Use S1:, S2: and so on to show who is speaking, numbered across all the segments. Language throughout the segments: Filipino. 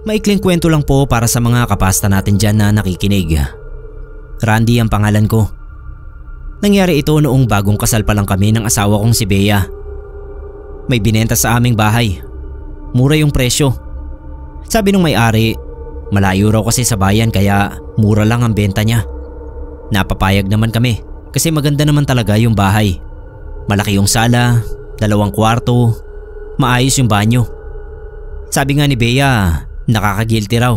S1: Maikling kwento lang po para sa mga kapasta natin dyan na nakikinig. Randy ang pangalan ko. Nangyari ito noong bagong kasal pa lang kami ng asawa kong si Bea. May binenta sa aming bahay. Mura yung presyo. Sabi nung may-ari, malayo raw kasi sa bayan kaya mura lang ang benta niya. Napapayag naman kami kasi maganda naman talaga yung bahay. Malaki yung sala, 2 kwarto, maayos yung banyo. Sabi nga ni Bea, nakaka-guilty raw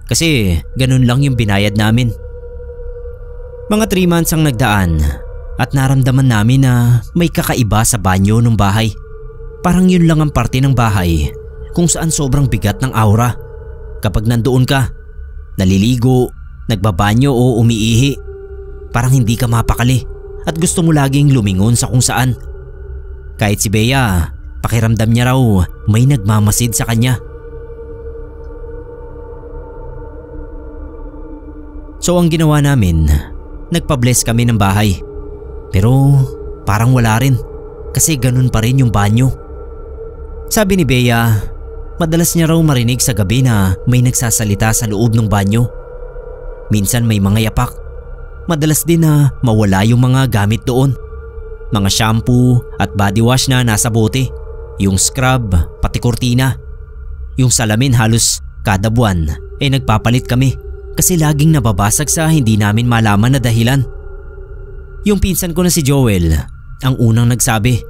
S1: kasi ganun lang yung binayad namin. Mga 3 months ang nagdaan at naramdaman namin na may kakaiba sa banyo ng bahay. Parang yun lang ang parte ng bahay kung saan sobrang bigat ng aura. Kapag nandoon ka, naliligo, nagbabanyo o umiihi, parang hindi ka mapakali at gusto mo laging lumingon sa kung saan. Kahit si Bea, pakiramdam niya raw may nagmamasid sa kanya. So ang ginawa namin, nagpa-bless kami ng bahay. Pero parang wala rin kasi ganun pa rin yung banyo. Sabi ni Bea, madalas niya raw marinig sa gabi na may nagsasalita sa loob ng banyo. Minsan may mga yapak. Madalas din na mawala yung mga gamit doon. Mga shampoo at body wash na nasa bote. Yung scrub, pati kurtina. Yung salamin halos kada buwan nagpapalit kami kasi laging nababasag sa hindi namin malaman na dahilan. Yung pinsan ko na si Joel ang unang nagsabi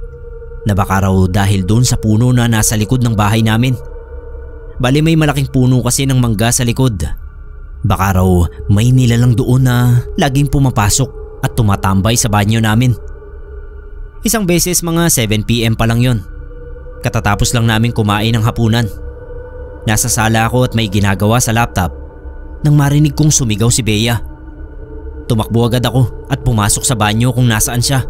S1: na baka raw dahil doon sa puno na nasa likod ng bahay namin. Bali may malaking puno kasi ng mangga sa likod. Baka raw may nilalang doon na laging pumapasok at tumatambay sa banyo namin. Isang beses mga 7 PM pa lang yon. Katatapos lang namin kumain ng hapunan. Nasa sala ako at may ginagawa sa laptop nang marinig kong sumigaw si Bea. Tumakbo agad ako at pumasok sa banyo kung nasaan siya.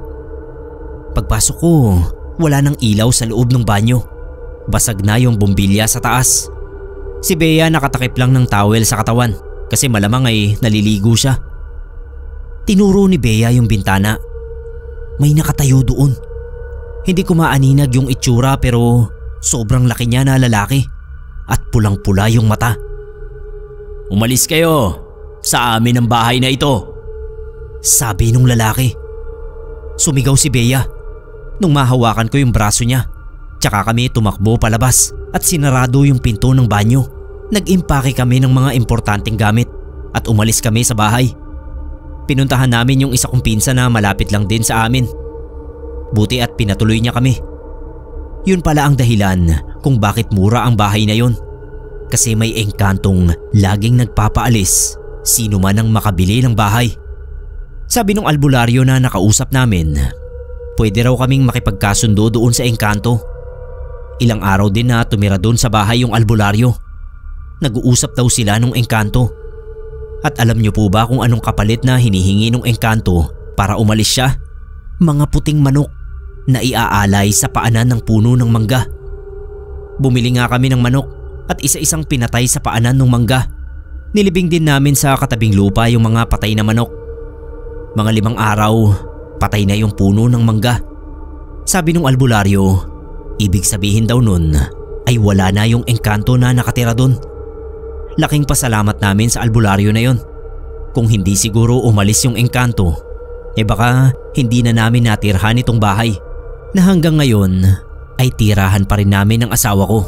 S1: Pagpasok ko, wala nang ilaw sa loob ng banyo. Basag na yung bombilya sa taas. Si Bea nakatakip lang ng towel sa katawan kasi malamang ay naliligo siya. Tinuro ni Bea yung bintana. May nakatayo doon. Hindi ko maaninag yung itsura pero sobrang laki niya na lalaki at pulang-pula yung mata. "Umalis kayo sa amin ang bahay na ito," sabi nung lalaki. Sumigaw si Bea nung mahawakan ko yung braso niya. Tsaka kami tumakbo palabas at sinarado yung pinto ng banyo. Nag-impake kami ng mga importanteng gamit at umalis kami sa bahay. Pinuntahan namin yung isa kong pinsan na malapit lang din sa amin. Buti at pinatuloy niya kami. Yun pala ang dahilan kung bakit mura ang bahay na yun. Kasi may engkantong laging nagpapaalis sino man ang makabili ng bahay. Sabi nung albularyo na nakausap namin, pwede raw kaming makipagkasundo doon sa engkanto. Ilang araw din na tumira doon sa bahay yung albularyo. Nag-uusap daw sila nung engkanto. At alam niyo po ba kung anong kapalit na hinihingi nung engkanto para umalis siya? Mga puting manok na iaalay sa paanan ng puno ng mangga. Bumili nga kami ng manok at isa-isang pinatay sa paanan ng mangga. Nilibing din namin sa katabing lupa yung mga patay na manok. Mga 5 araw, patay na yung puno ng mangga. Sabi nung albularyo, ibig sabihin daw nun ay wala na yung engkanto na nakatira dun. Laking pasalamat namin sa albularyo na yon. Kung hindi siguro umalis yung engkanto, baka hindi na namin natirhan itong bahay na hanggang ngayon ay tirahan pa rin namin ng asawa ko.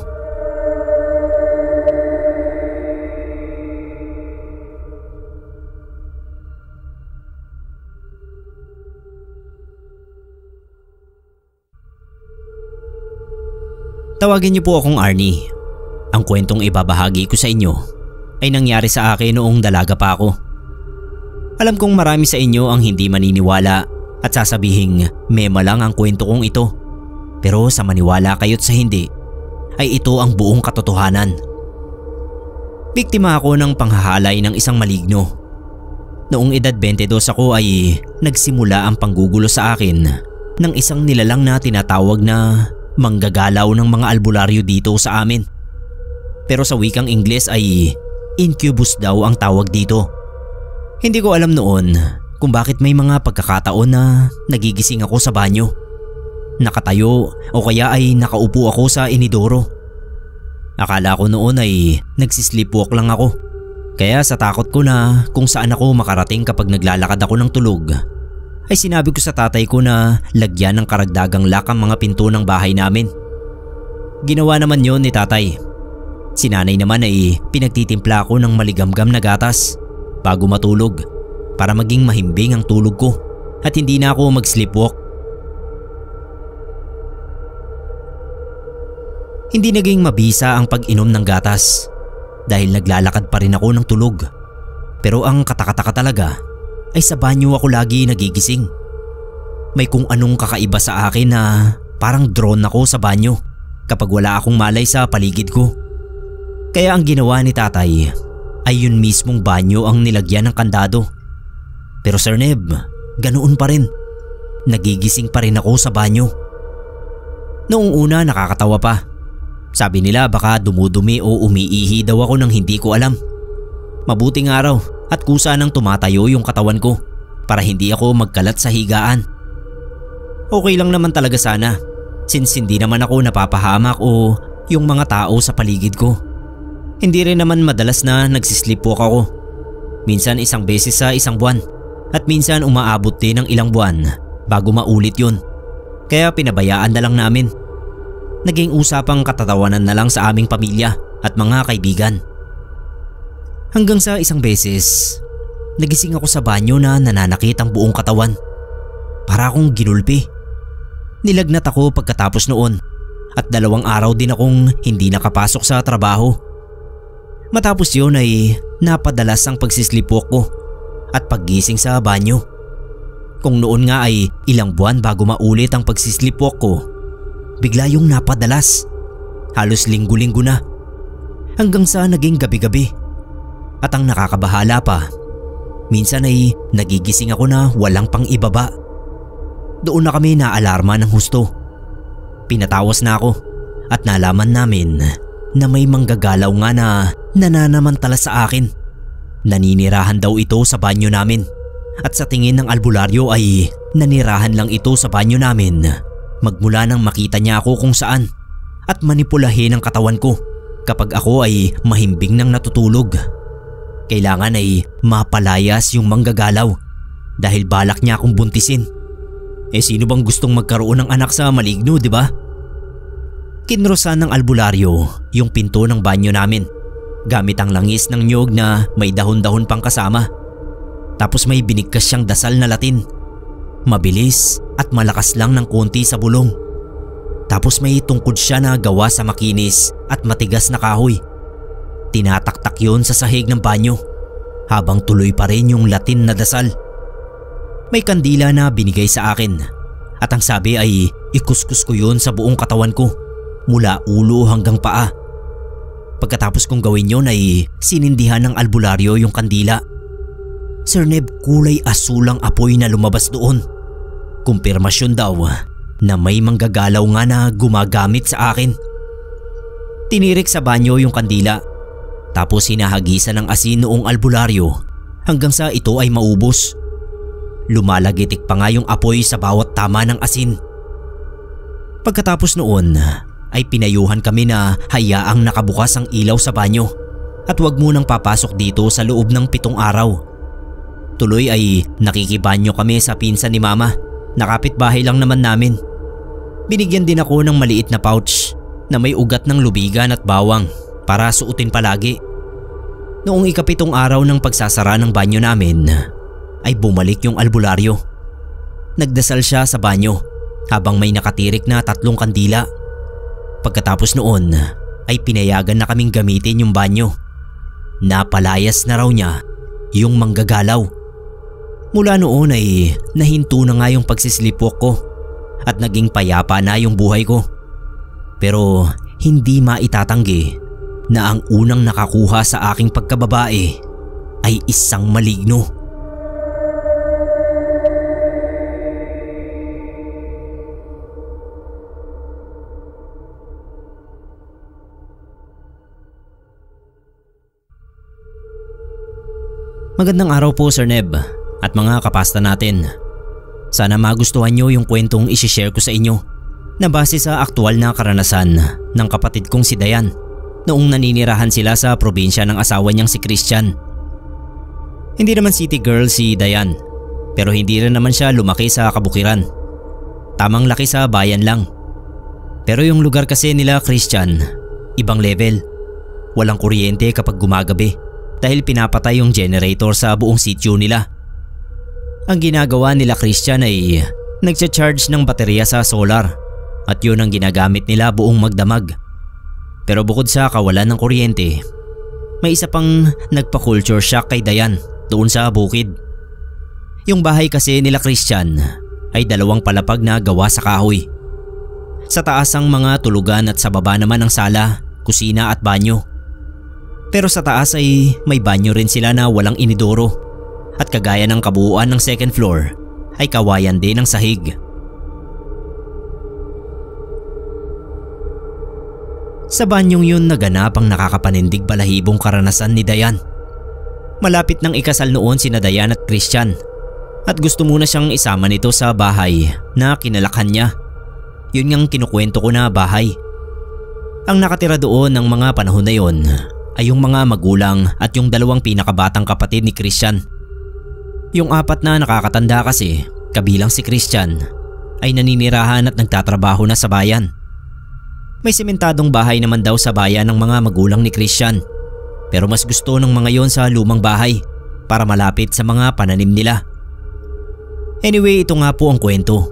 S1: Tawagin niyo po akong Arnie. Ang kwentong ibabahagi ko sa inyo ay nangyari sa akin noong dalaga pa ako. Alam kong marami sa inyo ang hindi maniniwala at sasabihing mema lang ang kwento kong ito. Pero sa maniwala kayo't sa hindi, ay ito ang buong katotohanan. Biktima ako ng panghahalay ng isang maligno. Noong edad 22 ako ay nagsimula ang panggugulo sa akin ng isang nilalang na tinatawag na manggagalaw ng mga albularyo dito sa amin. Pero sa wikang Ingles ay incubus daw ang tawag dito. Hindi ko alam noon kung bakit may mga pagkakataon na nagigising ako sa banyo. Nakatayo o kaya ay nakaupo ako sa inidoro. Akala ko noon ay nagsisleepwalk lang ako. Kaya sa takot ko na kung saan ako makarating kapag naglalakad ako ng tulog, ay sinabi ko sa tatay ko na lagyan ng karagdagang lock ang mga pinto ng bahay namin. Ginawa naman yon ni tatay. Si nanay naman ay pinagtitimpla ako ng maligamgam na gatas bago matulog para maging mahimbing ang tulog ko at hindi na ako mag-sleepwalk. Hindi naging mabisa ang pag-inom ng gatas dahil naglalakad pa rin ako ng tulog. Pero ang katakataka talaga ay sa banyo ako lagi nagigising. May kung anong kakaiba sa akin na parang drone ako sa banyo kapag wala akong malay sa paligid ko. Kaya ang ginawa ni tatay ay yun mismong banyo ang nilagyan ng kandado. Pero Sir Neb, ganoon pa rin. Nagigising pa rin ako sa banyo. Noong una nakakatawa pa. Sabi nila baka dumudumi o umiihi daw ako nang hindi ko alam. Mabuting araw at kusa nang tumatayo yung katawan ko para hindi ako magkalat sa higaan. Okay lang naman talaga sana since hindi naman ako napapahamak o yung mga tao sa paligid ko. Hindi rin naman madalas na nagsisleepwalk ako. Minsan isang beses sa isang buwan at minsan umaabot din ng ilang buwan bago maulit yun. Kaya pinabayaan na lang namin. Naging usapang katatawanan na lang sa aming pamilya at mga kaibigan. Hanggang sa isang beses, nagising ako sa banyo na nananakit ang buong katawan. Para akong ginulpi. Nilagnat ako pagkatapos noon at 2 araw din akong hindi nakapasok sa trabaho. Matapos yun ay napadalas ang pagsisleepwalk ko at paggising sa banyo. Kung noon nga ay ilang buwan bago maulit ang pagsisleepwalk ko, bigla yung napadalas. Halos linggo-linggo na. Hanggang sa naging gabi-gabi. At ang nakakabahala pa, minsan ay nagigising ako na walang pang ibaba. Doon na kami naalarma ng husto. Pinatawas na ako at nalaman namin na may manggagalaw nga na nananamantala sa akin. Naninirahan daw ito sa banyo namin. At sa tingin ng albularyo ay nanirahan lang ito sa banyo namin magmula nang makita niya ako kung saan at manipulahin ang katawan ko kapag ako ay mahimbing nang natutulog. Kailangan ay mapalayas yung manggagalaw dahil balak niya akong buntisin. Sino bang gustong magkaroon ng anak sa maligno, di ba? Kinrosan ng albularyo yung pinto ng banyo namin gamit ang langis ng niyog na may dahon-dahon pang kasama. Tapos may binigkas siyang dasal na Latin. Mabilis at malakas lang ng konti sa bulong. Tapos may tungkod siya na gawa sa makinis at matigas na kahoy. Tinataktak yun sa sahig ng banyo habang tuloy pa rin yung Latin na dasal. May kandila na binigay sa akin at ang sabi ay ikuskus ko yun sa buong katawan ko mula ulo hanggang paa. Pagkatapos kong gawin yun ay sinindihan ng albularyo yung kandila. Sir Neb, kulay asul ang apoy na lumabas doon. Kumpirmasyon daw na may manggagalaw nga na gumagamit sa akin. Tinirik sa banyo yung kandila tapos hinahagisan ng asin noong albularyo hanggang sa ito ay maubos. Lumalagitik pa nga yung apoy sa bawat tama ng asin. Pagkatapos noon ay pinayuhan kami na hayaang nakabukas ang ilaw sa banyo at wag munang papasok dito sa loob ng 7 araw. Tuloy ay nakikibanyo kami sa pinsan ni Mama na kapitbahay lang naman namin. Binigyan din ako ng maliit na pouch na may ugat ng lubigan at bawang para suotin palagi. Noong 7 araw ng pagsasara ng banyo namin ay bumalik yung albularyo. Nagdasal siya sa banyo habang may nakatirik na 3 kandila. Pagkatapos noon ay pinayagan na kaming gamitin yung banyo. Napalayas na raw niya yung manggagalaw. Mula noon ay nahinto na nga yung pagsisleepwalk ko at naging payapa na yung buhay ko. Pero hindi maitatanggi na ang unang nakakuha sa aking pagkababae ay isang maligno. Magandang araw po Sir Neb at mga kapasta natin. Sana magustuhan nyo yung kwentong isishare ko sa inyo na base sa aktual na karanasan ng kapatid kong si Dayan noong naninirahan sila sa probinsya ng asawa niyang si Christian. Hindi naman city girl si Dayan, pero hindi rin naman siya lumaki sa kabukiran. Tamang laki sa bayan lang. Pero yung lugar kasi nila Christian, ibang level. Walang kuryente kapag gumagabi dahil pinapatay yung generator sa buong sityo nila. Ang ginagawa nila Christian ay nagcha-charge ng baterya sa solar at yun ang ginagamit nila buong magdamag. Pero bukod sa kawalan ng kuryente, may isa pang nagpa-culture shock kay Dayan doon sa bukid. Yung bahay kasi nila Christian ay 2 palapag na gawa sa kahoy. Sa taas ang mga tulugan at sa baba naman ang sala, kusina at banyo. Pero sa taas ay may banyo rin sila na walang inidoro at kagaya ng kabuuan ng second floor ay kawayan din ng sahig. Sa banyong yun naganap ang nakakapanindig balahibong karanasan ni Dayan. Malapit nang ikasal noon sina Dayan at Christian at gusto muna siyang isama nito sa bahay na kinalakhan niya. Yun ngang kinukwento ko na bahay. Ang nakatira doon ng mga panahon na yun ay yung mga magulang at yung 2 pinakabatang kapatid ni Christian. Yung 4 na nakakatanda kasi, kabilang si Christian, ay naninirahan at nagtatrabaho na sa bayan. May sementadong bahay naman daw sa bayan ng mga magulang ni Christian, pero mas gusto ng mga yon sa lumang bahay para malapit sa mga pananim nila. Anyway, ito nga po ang kwento.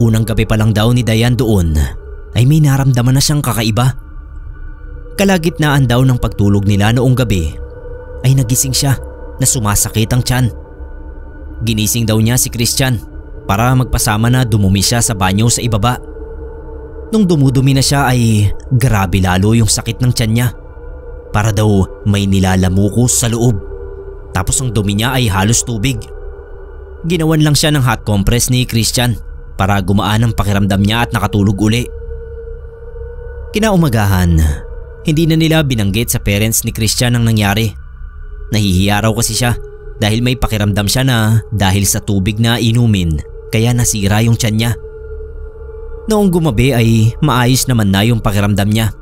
S1: Unang gabi pa lang daw ni Dayan doon ay may naramdaman na siyang kakaiba. Kalagitnaan daw ng pagtulog nila noong gabi ay nagising siya na sumasakit ang tiyan. Ginising daw niya si Christian para magpasama na dumumi siya sa banyo sa ibaba. Nung dumudumi na siya ay grabe lalo yung sakit ng tiyan niya. Para daw may nilalamukos sa loob. Tapos ang dumi niya ay halos tubig. Ginawan lang siya ng hot compress ni Christian para gumaan ang pakiramdam niya at nakatulog uli. Kinaumagahan, hindi na nila binanggit sa parents ni Christian ang nangyari. Nahihiya raw kasi siya dahil may pakiramdam siya na dahil sa tubig na inumin kaya nasira yung tiyan niya. Noong gumabi ay maayos naman na yung pakiramdam niya.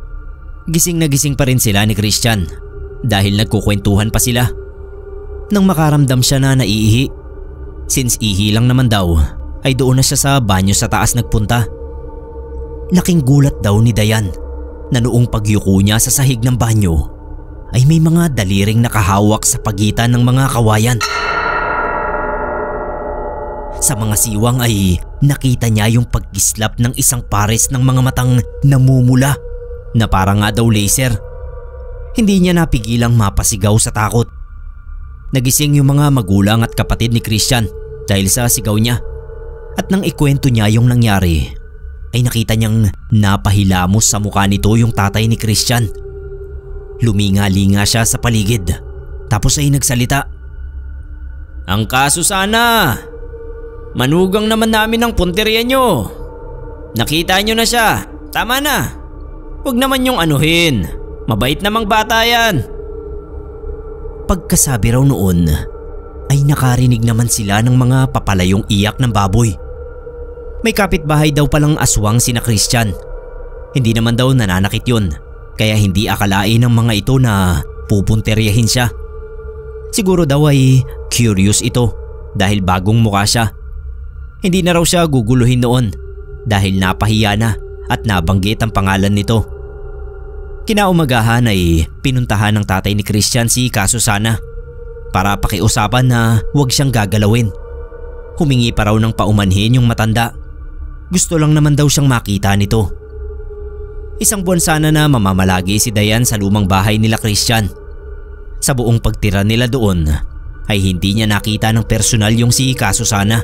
S1: Gising na gising pa rin sila ni Christian dahil nagkukwentuhan pa sila. Nang makaramdam siya na naiihi, since ihi lang naman daw, ay doon na siya sa banyo sa taas nagpunta. Laking gulat daw ni Dayan na noong pagyuko niya sa sahig ng banyo ay may mga daliring nakahawak sa pagitan ng mga kawayan. Sa mga siwang ay nakita niya yung pagkislap ng isang pares ng mga matang namumula na parang nga daw laser. Hindi niya napigilang mapasigaw sa takot. Nagising yung mga magulang at kapatid ni Christian dahil sa sigaw niya. At nang ikwento niya yung nangyari, ay nakita niyang napahilamos sa mukha nito yung tatay ni Christian. Luminga-linga siya sa paligid, tapos ay nagsalita. "Ang kaso sana, manugang naman namin ang punteriya nyo. Nakita nyo na siya, tama na. Huwag naman yung anuhin, mabait namang bata yan." Pagkasabi raw noon, ay nakarinig naman sila ng mga papalayong iyak ng baboy. May kapitbahay daw palang aswang sina Christian. Hindi naman daw nananakit yun, kaya hindi akalain ng mga ito na pupunteryahin siya. Siguro daw ay curious ito dahil bagong mukha siya. Hindi na raw siya guguluhin noon dahil napahiya na at nabanggit ang pangalan nito. Kinaumagahan ay pinuntahan ng tatay ni Christian si Kasusana para pakiusapan na huwag siyang gagalawin. Humingi pa raw ng paumanhin yung matanda. Gusto lang naman daw siyang makita nito. Isang buwan sana na mamamalagi si Dayan sa lumang bahay nila Christian. Sa buong pagtira nila doon ay hindi niya nakita ng personal yung si Kasusana.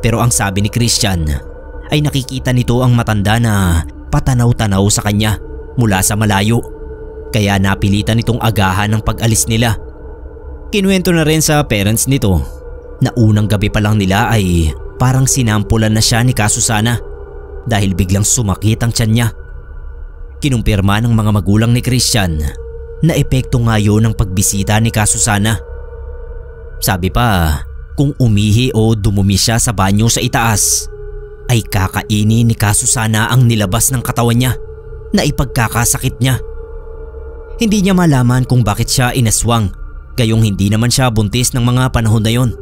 S1: Pero ang sabi ni Christian ay nakikita nito ang matanda na patanaw-tanaw sa kanya mula sa malayo. Kaya napilitan nitong agahan ng pag-alis nila. Kinuwento na rin sa parents nito na unang gabi pa lang nila ay parang sinampulan na siya ni Kasusana dahil biglang sumakit ang tiyan niya. Kinumpirma ng mga magulang ni Christian na epekto nga yun ng pagbisita ni Kasusana. Sabi pa, kung umihi o dumumi siya sa banyo sa itaas, ay kakainin ni Kasusana ang nilabas ng katawan niya na ipagkakasakit niya Hindi niya malaman kung bakit siya inaswang, gayong hindi naman siya buntis ng mga panahon na yon.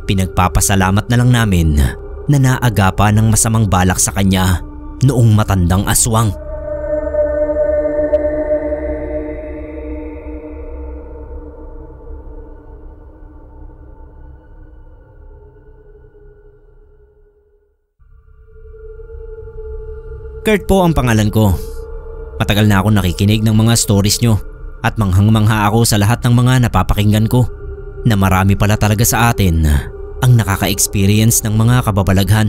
S1: Pinagpapasalamat na lang namin na naagapan ng masamang balak sa kanya noong matandang aswang. Kurt po ang pangalan ko. Matagal na ako nakikinig ng mga stories nyo at manghang-mangha ako sa lahat ng mga napapakinggan ko na marami pala talaga sa atin ang nakaka-experience ng mga kababalaghan.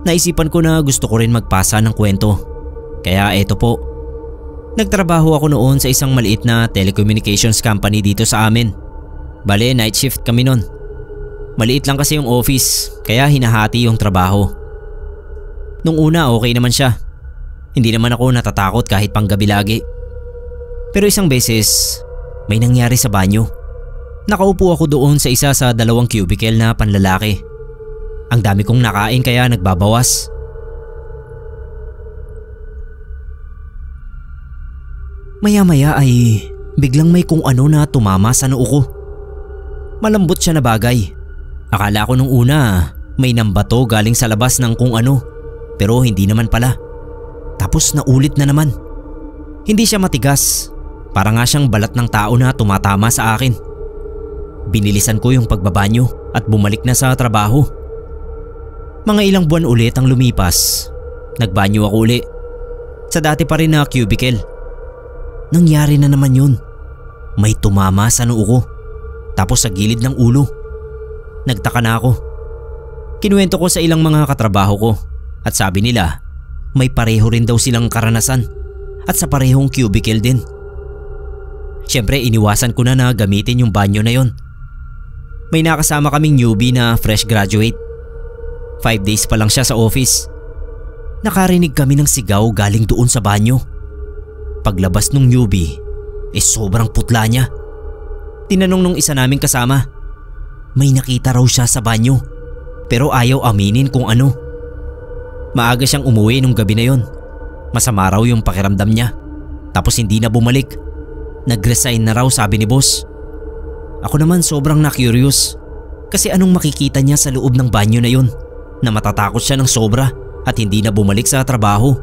S1: Naisipan ko na gusto ko rin magpasa ng kwento. Kaya eto po. Nagtrabaho ako noon sa isang maliit na telecommunications company dito sa amin. Bale, night shift kami noon. Maliit lang kasi yung office kaya hinahati yung trabaho. Nung una okay naman siya. Hindi naman ako natatakot kahit panggabi lagi. Pero isang beses, may nangyari sa banyo. Nakaupo ako doon sa isa sa 2 cubicle na panlalaki. Ang dami kong nakain kaya nagbabawas. Maya-maya ay biglang may kung ano na tumama sa noo ko. Malambot siya na bagay. Akala ko nung una may nambato galing sa labas ng kung ano. Pero hindi naman pala. Tapos naulit na naman. Hindi siya matigas. Para nga siyang balat ng tao na tumatama sa akin. Binilisan ko yung pagbabanyo at bumalik na sa trabaho. Mga ilang buwan ulit ang lumipas. Nagbanyo ako uli. Sa dati pa rin na cubicle. Nangyari na naman yun. May tumama sa noo ko. Tapos sa gilid ng ulo. Nagtaka na ako. Kinuwento ko sa ilang mga katrabaho ko. At sabi nila, may pareho rin daw silang karanasan at sa parehong cubicle din. Siyempre iniwasan ko na gamitin yung banyo na yon. May nakasama kaming newbie na fresh graduate. 5 days pa lang siya sa office. Nakarinig kami ng sigaw galing doon sa banyo. Paglabas nung newbie, sobrang putla niya. Tinanong nung isa naming kasama, may nakita raw siya sa banyo pero ayaw aminin kung ano. Maaga siyang umuwi nung gabi na yon. Masama raw yung pakiramdam niya. Tapos hindi na bumalik. Nag-resign na raw sabi ni boss. Ako naman sobrang na-curious. Kasi anong makikita niya sa loob ng banyo na yon na matatakot siya ng sobra at hindi na bumalik sa trabaho.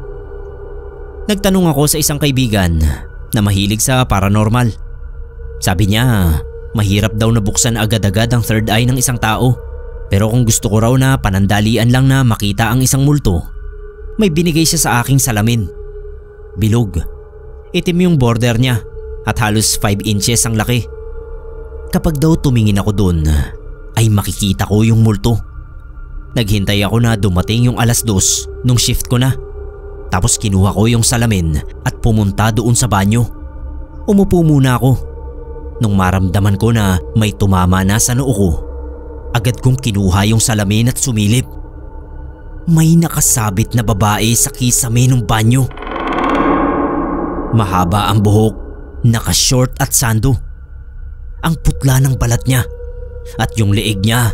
S1: Nagtanong ako sa isang kaibigan na mahilig sa paranormal. Sabi niya mahirap daw nabuksan agad-agad ang third eye ng isang tao. Pero kung gusto ko raw na panandalian lang na makita ang isang multo, may binigay siya sa aking salamin. Bilog. Itim yung border niya at halos 5 inches ang laki. Kapag daw tumingin ako doon, ay makikita ko yung multo. Naghintay ako na dumating yung 2:00 nung shift ko na. Tapos kinuha ko yung salamin at pumunta doon sa banyo. Umupo muna ako. Nung maramdaman ko na may tumama na sa noo ko, agad kong kinuha yung salamin at sumilip. May nakasabit na babae sa kisame ng banyo. Mahaba ang buhok, naka-short at sando. Ang putla ng balat niya at yung leeg niya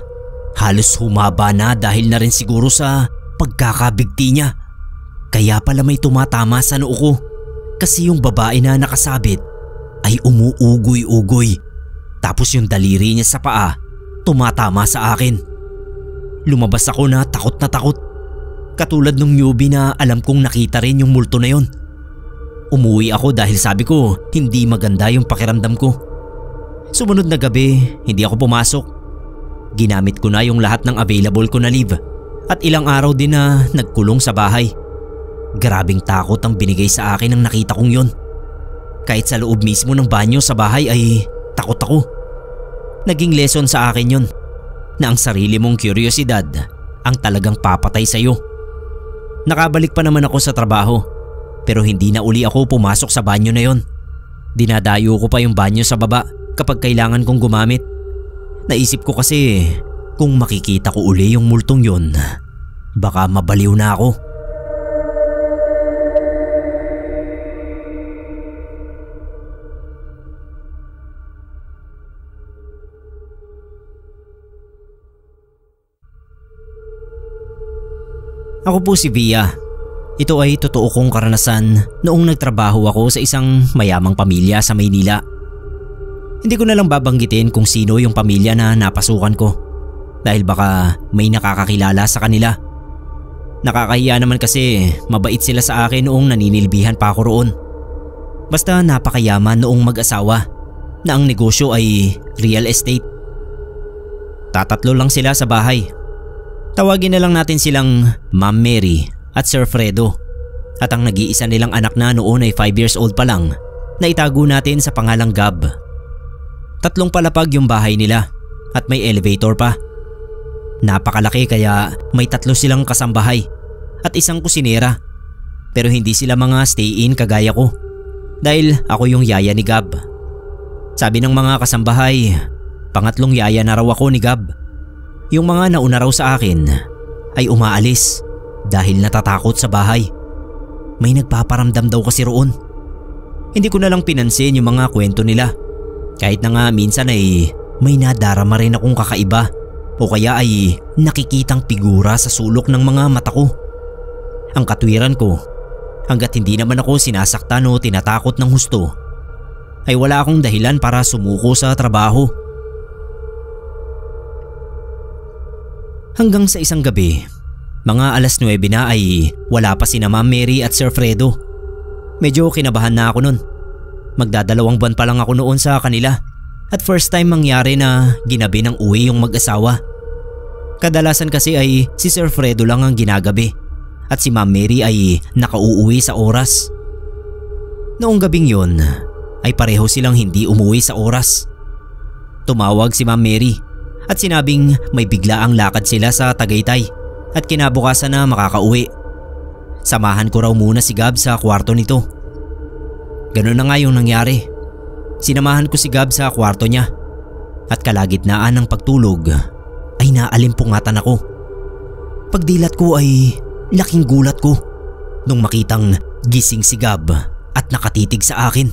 S1: halos humaba na dahil na rin siguro sa pagkakabigti niya. Kaya pala may tumatama sa noo ko kasi yung babae na nakasabit ay umuugoy-ugoy. Tapos yung daliri niya sa paa tumatama sa akin. Lumabas ako na takot. Katulad nung newbie na alam kong nakita rin yung multo na yon. Umuwi ako dahil sabi ko hindi maganda yung pakiramdam ko. Sumunod na gabi, hindi ako pumasok. Ginamit ko na yung lahat ng available ko na leave at ilang araw din na nagkulong sa bahay. Grabing takot ang binigay sa akin ng nakita kong yon. Kahit sa loob mismo ng banyo sa bahay ay takot ako. Naging lesson sa akin yun na ang sarili mong kuryosidad ang talagang papatay sa'yo. Nakabalik pa naman ako sa trabaho pero hindi na uli ako pumasok sa banyo na yon. Dinadayo ko pa yung banyo sa baba kapag kailangan kong gumamit. Naisip ko kasi kung makikita ko uli yung multong yon, baka mabaliw na ako. Ako po si Via. Ito ay totoo kong karanasan noong nagtrabaho ako sa isang mayamang pamilya sa Maynila. Hindi ko na lang babanggitin kung sino yung pamilya na napasukan ko dahil baka may nakakakilala sa kanila. Nakakahiya naman kasi mabait sila sa akin noong naninilbihan pa ako roon. Basta napakayaman noong mag-asawa na ang negosyo ay real estate. Tatatlo lang sila sa bahay. Tawagin na lang natin silang Ma'am Mary at Sir Fredo. At ang nag-iisa nilang anak na noon ay 5 years old pa lang na itago natin sa pangalang Gab. 3 palapag yung bahay nila at may elevator pa. Napakalaki kaya may 3 silang kasambahay at isang kusinera. Pero hindi sila mga stay-in kagaya ko dahil ako yung yaya ni Gab. Sabi ng mga kasambahay, pangatlong yaya na raw ako ni Gab. Yung mga nauna raw sa akin ay umaalis dahil natatakot sa bahay. May nagpaparamdam daw kasi roon. Hindi ko na lang pinansin yung mga kwento nila. Kahit na nga minsan ay may nadarama rin akong kakaiba o kaya ay nakikitang figura sa sulok ng mga mata ko. Ang katwiran ko, hanggat hindi naman ako sinasaktan o tinatakot ng husto, ay wala akong dahilan para sumuko sa trabaho. Hanggang sa isang gabi, mga 9:00 na ay wala pa sina Ma'am Mary at Sir Fredo. Medyo kinabahan na ako nun. Magdadalawang buwan pa lang ako noon sa kanila at first time mangyari na ginabi ng uwi yung mag-asawa. Kadalasan kasi ay si Sir Fredo lang ang ginagabi at si Ma'am Mary ay nakauuwi sa oras. Noong gabing yun ay pareho silang hindi umuwi sa oras. Tumawag si Ma'am Mary at sinabing may bigla ang lakad sila sa Tagaytay at kinabukasan na makakauwi. Samahan ko raw muna si Gab sa kwarto nito. Ganun na nga yung nangyari. Sinamahan ko si Gab sa kwarto niya at kalagitnaan ng pagtulog ay naalimpungatan ako. Pagdilat ko ay laking gulat ko nung makitang gising si Gab at nakatitig sa akin.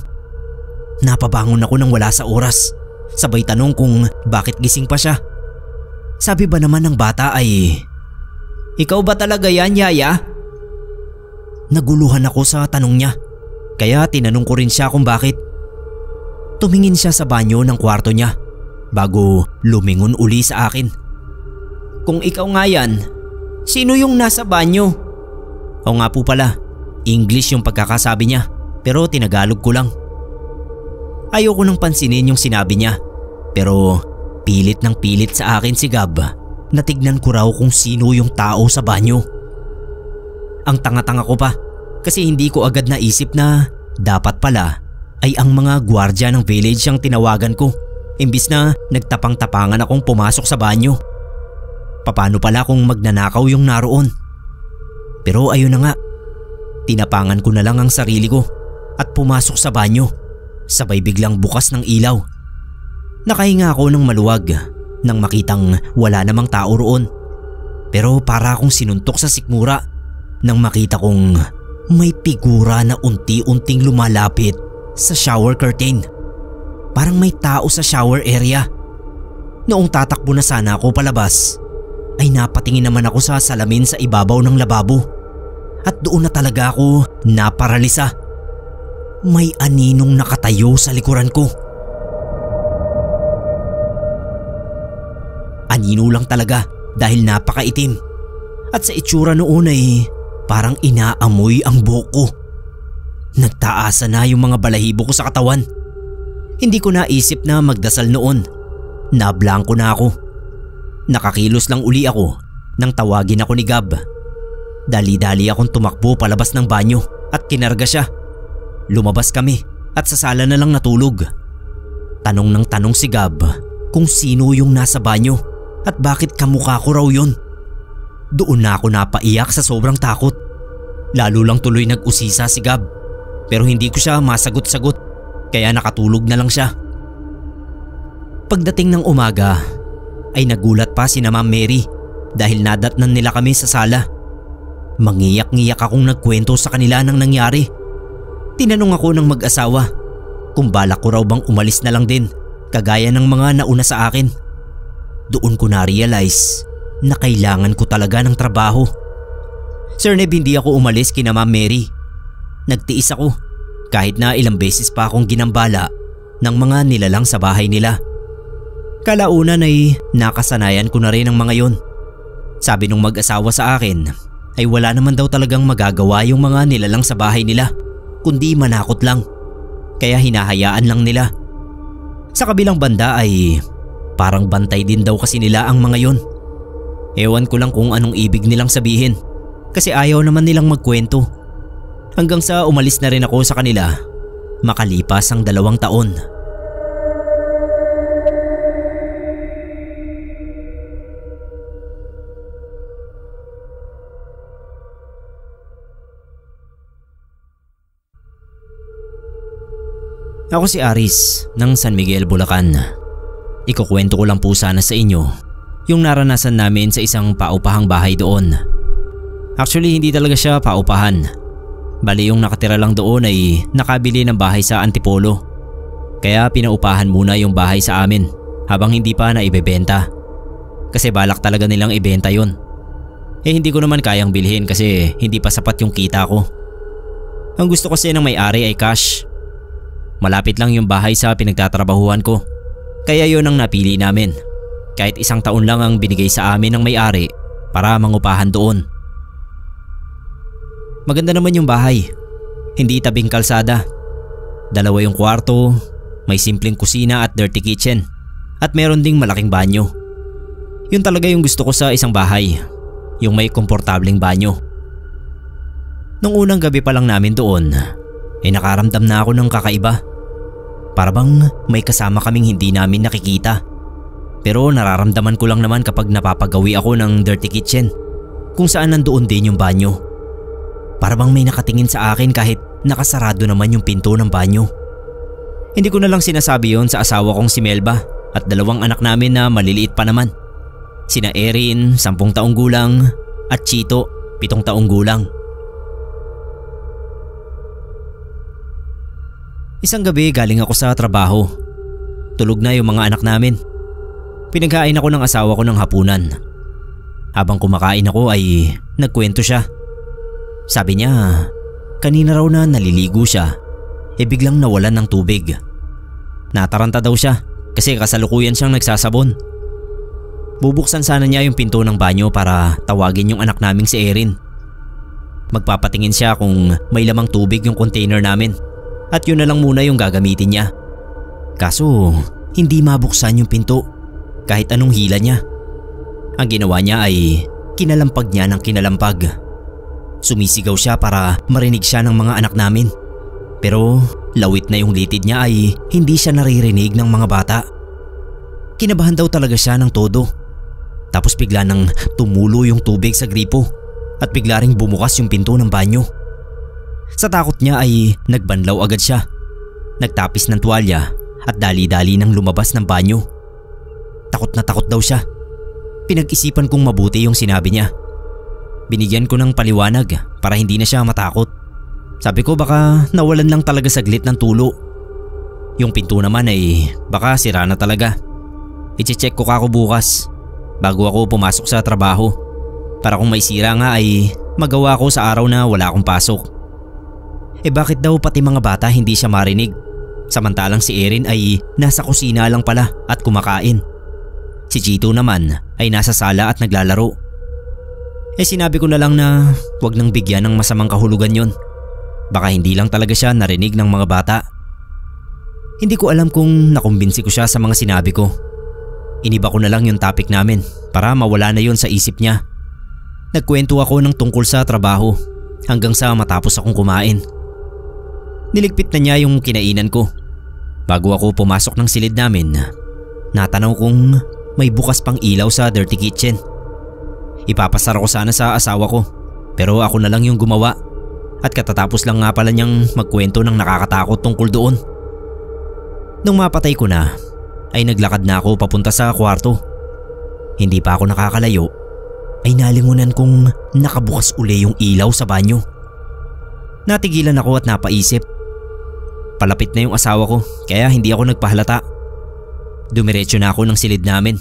S1: Napabangon ako nang wala sa oras. Sabay tanong kung bakit gising pa siya. Sabi ba naman ng bata ay, "Ikaw ba talaga yan, Yaya?" Naguluhan ako sa tanong niya, kaya tinanong ko rin siya kung bakit. Tumingin siya sa banyo ng kwarto niya bago lumingon uli sa akin. "Kung ikaw nga yan, sino yung nasa banyo?" O nga po pala, English yung pagkakasabi niya pero tinagalog ko lang. Ayoko nang pansinin yung sinabi niya pero pilit ng pilit sa akin si Gab na tignan ko raw kung sino yung tao sa banyo. Ang tanga-tanga ko pa kasi hindi ko agad naisip na dapat pala ay ang mga gwardya ng village ang tinawagan ko imbis na nagtapang-tapangan akong pumasok sa banyo. Paano pala kung magnanakaw yung naroon? Pero ayun na nga, tinapangan ko na lang ang sarili ko at pumasok sa banyo. Sabay biglang bukas ng ilaw. Nakahinga ako ng maluwag nang makitang wala namang tao roon. Pero para akong sinuntok sa sikmura nang makita kong may figura na unti-unting lumalapit sa shower curtain. Parang may tao sa shower area. Noong tatakbo na sana ako palabas, ay napatingin naman ako sa salamin sa ibabaw ng lababo. At doon na talaga ako naparalisa. May aninong nakatayo sa likuran ko. Anino lang talaga dahil napakaitim. At sa itsura noon ay parang inaamoy ang buhok ko. Nagtaasa na yung mga balahibo ko sa katawan. Hindi ko naisip na magdasal noon. Nablangko na ako. Nakakilos lang uli ako nang tawagin ako ni Gab. Dali-dali akong tumakbo palabas ng banyo at kinarga siya. Lumabas kami at sa sala na lang natulog. Tanong ng tanong si Gab kung sino yung nasa banyo at bakit kamukha ko raw yun. Doon na ako napaiyak sa sobrang takot. Lalo lang tuloy nag-usisa si Gab pero hindi ko siya masagot-sagot kaya nakatulog na lang siya. Pagdating ng umaga ay nagulat pa si Ma'am Mary dahil nadatnan nila kami sa sala. Mangiyak-ngiyak akong nagkwento sa kanila ng nangyari. Tinanong ako ng mag-asawa kung balak ko raw bang umalis na lang din kagaya ng mga nauna sa akin. Doon ko na-realize na kailangan ko talaga ng trabaho. Sir Neb, hindi ako umalis kina Ma'am Mary. Nagtiis ako kahit na ilang beses pa akong ginambala ng mga nilalang sa bahay nila. Kalaunan ay nakasanayan ko na rin ang mga yon. Sabi nung mag-asawa sa akin ay wala naman daw talagang magagawa yung mga nilalang sa bahay nila kundi manakot lang. Kaya hinahayaan lang nila. Sa kabilang banda ay parang bantay din daw kasi nila ang mga yon. Ewan ko lang kung anong ibig nilang sabihin kasi ayaw naman nilang magkwento. Hanggang sa umalis na rin ako sa kanila makalipas ang 2 taon. Ako si Aris ng San Miguel, Bulacan. Ikukwento ko lang po sana sa inyo yung naranasan namin sa isang paupahang bahay doon. Actually, hindi talaga siya paupahan. Bali yung nakatira lang doon ay nakabili ng bahay sa Antipolo. Kaya pinaupahan muna yung bahay sa amin habang hindi pa na ibebenta. Kasi balak talaga nilang ibenta yun. Hindi ko naman kayang bilhin kasi hindi pa sapat yung kita ko. Ang gusto kasi ng may-ari ay cash. Malapit lang yung bahay sa pinagtatrabahuhan ko. Kaya yun ang napili namin. Kahit 1 taon lang ang binigay sa amin ng may-ari para mangupahan doon. Maganda naman yung bahay. Hindi tabing kalsada. 2 yung kwarto, may simpleng kusina at dirty kitchen. At meron ding malaking banyo. Yun talaga yung gusto ko sa isang bahay. Yung may komportableng banyo. Nung unang gabi pa lang namin doon, nakaramdam na ako ng kakaiba. Para bang may kasama kaming hindi namin nakikita. Pero nararamdaman ko lang naman kapag napapagawi ako ng dirty kitchen kung saan nandoon din yung banyo. Para bang may nakatingin sa akin kahit nakasarado naman yung pinto ng banyo. Hindi ko na lang sinasabi yon sa asawa kong si Melba at 2 anak namin na maliliit pa naman. Sina Erin, 10 taong gulang at Chito, 7 taong gulang. Isang gabi galing ako sa trabaho. Tulog na yung mga anak namin. Pinaghain ako ng asawa ko ng hapunan. Habang kumakain ako ay nagkwento siya. Sabi niya, kanina raw na naliligo siya, biglang nawalan ng tubig. Nataranta daw siya kasi kasalukuyan siyang nagsasabon. Bubuksan sana niya yung pinto ng banyo para tawagin yung anak naming si Erin. Magpapatingin siya kung may lamang tubig yung container namin. At yun na lang muna yung gagamitin niya. Kaso hindi mabuksan yung pinto kahit anong hila niya. Ang ginawa niya ay kinalampag niya ng kinalampag. Sumisigaw siya para marinig siya ng mga anak namin. Pero lawit na yung litid niya ay hindi siya naririnig ng mga bata. Kinabahan daw talaga siya ng todo. Tapos bigla nang tumulo yung tubig sa gripo at bigla ring bumukas yung pinto ng banyo. Sa takot niya ay nagbanlaw agad siya. Nagtapis ng tuwalya at dali-dali nang lumabas ng banyo. Takot na takot daw siya. Pinag-isipan kong mabuti yung sinabi niya. Binigyan ko ng paliwanag para hindi na siya matakot. Sabi ko baka nawalan lang talaga saglit ng tulo. Yung pinto naman ay baka sira na talaga. I-check ko kako bukas bago ako pumasok sa trabaho. Para kung may sira nga ay magawa ko sa araw na wala akong pasok. Bakit daw pati mga bata hindi siya marinig? Samantalang si Erin ay nasa kusina lang pala at kumakain. Si Chito naman ay nasa sala at naglalaro. Sinabi ko na lang na wag nang bigyan ng masamang kahulugan yon. Baka hindi lang talaga siya narinig ng mga bata. Hindi ko alam kung nakumbinsi ko siya sa mga sinabi ko. Iniba ko na lang yung topic namin para mawala na yon sa isip niya. Nagkwento ako ng tungkol sa trabaho hanggang sa matapos akong kumain. Niligpit na niya yung kinainan ko. Bago ako pumasok ng silid namin, natanaw kong may bukas pang ilaw sa dirty kitchen. Ipapasara ko sana sa asawa ko pero ako na lang yung gumawa. At katatapos lang nga pala niyang magkwento ng nakakatakot tungkol doon. Nung mapatay ko na, ay naglakad na ako papunta sa kwarto. Hindi pa ako nakakalayo, ay nalingunan kong nakabukas uli yung ilaw sa banyo. Natigilan ako at napaisip. Palapit na yung asawa ko kaya hindi ako nagpahalata. Dumiretso na ako ng silid namin.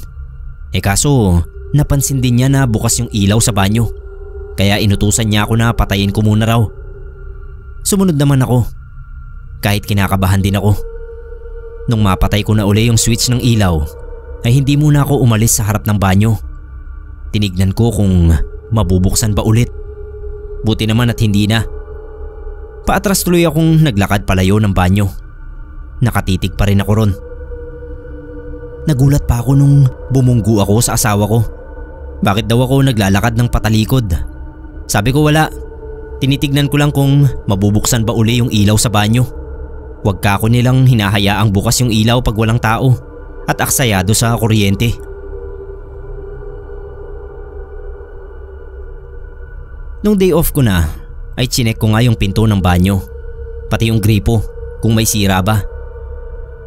S1: Kaso napansin din niya na bukas yung ilaw sa banyo. kaya inutusan niya ako na patayin ko muna raw. Sumunod naman ako, kahit kinakabahan din ako. Nung mapatay ko na uli yung switch ng ilaw ay hindi muna ako umalis sa harap ng banyo. Tinignan ko kung mabubuksan ba ulit. Buti naman at hindi na. Paatras tuloy akong naglakad palayo ng banyo. Nakatitig pa rin ako ron. Nagulat pa ako nung bumunggu ako sa asawa ko. Bakit daw ako naglalakad ng patalikod? Sabi ko wala. Tinitignan ko lang kung mabubuksan ba uli yung ilaw sa banyo. Huwag ka ako nilang hinahayaang bukas yung ilaw pag walang tao at aksayado sa kuryente. Nung day off ko na ay chinek ko nga yung pinto ng banyo, pati yung gripo kung may sira ba.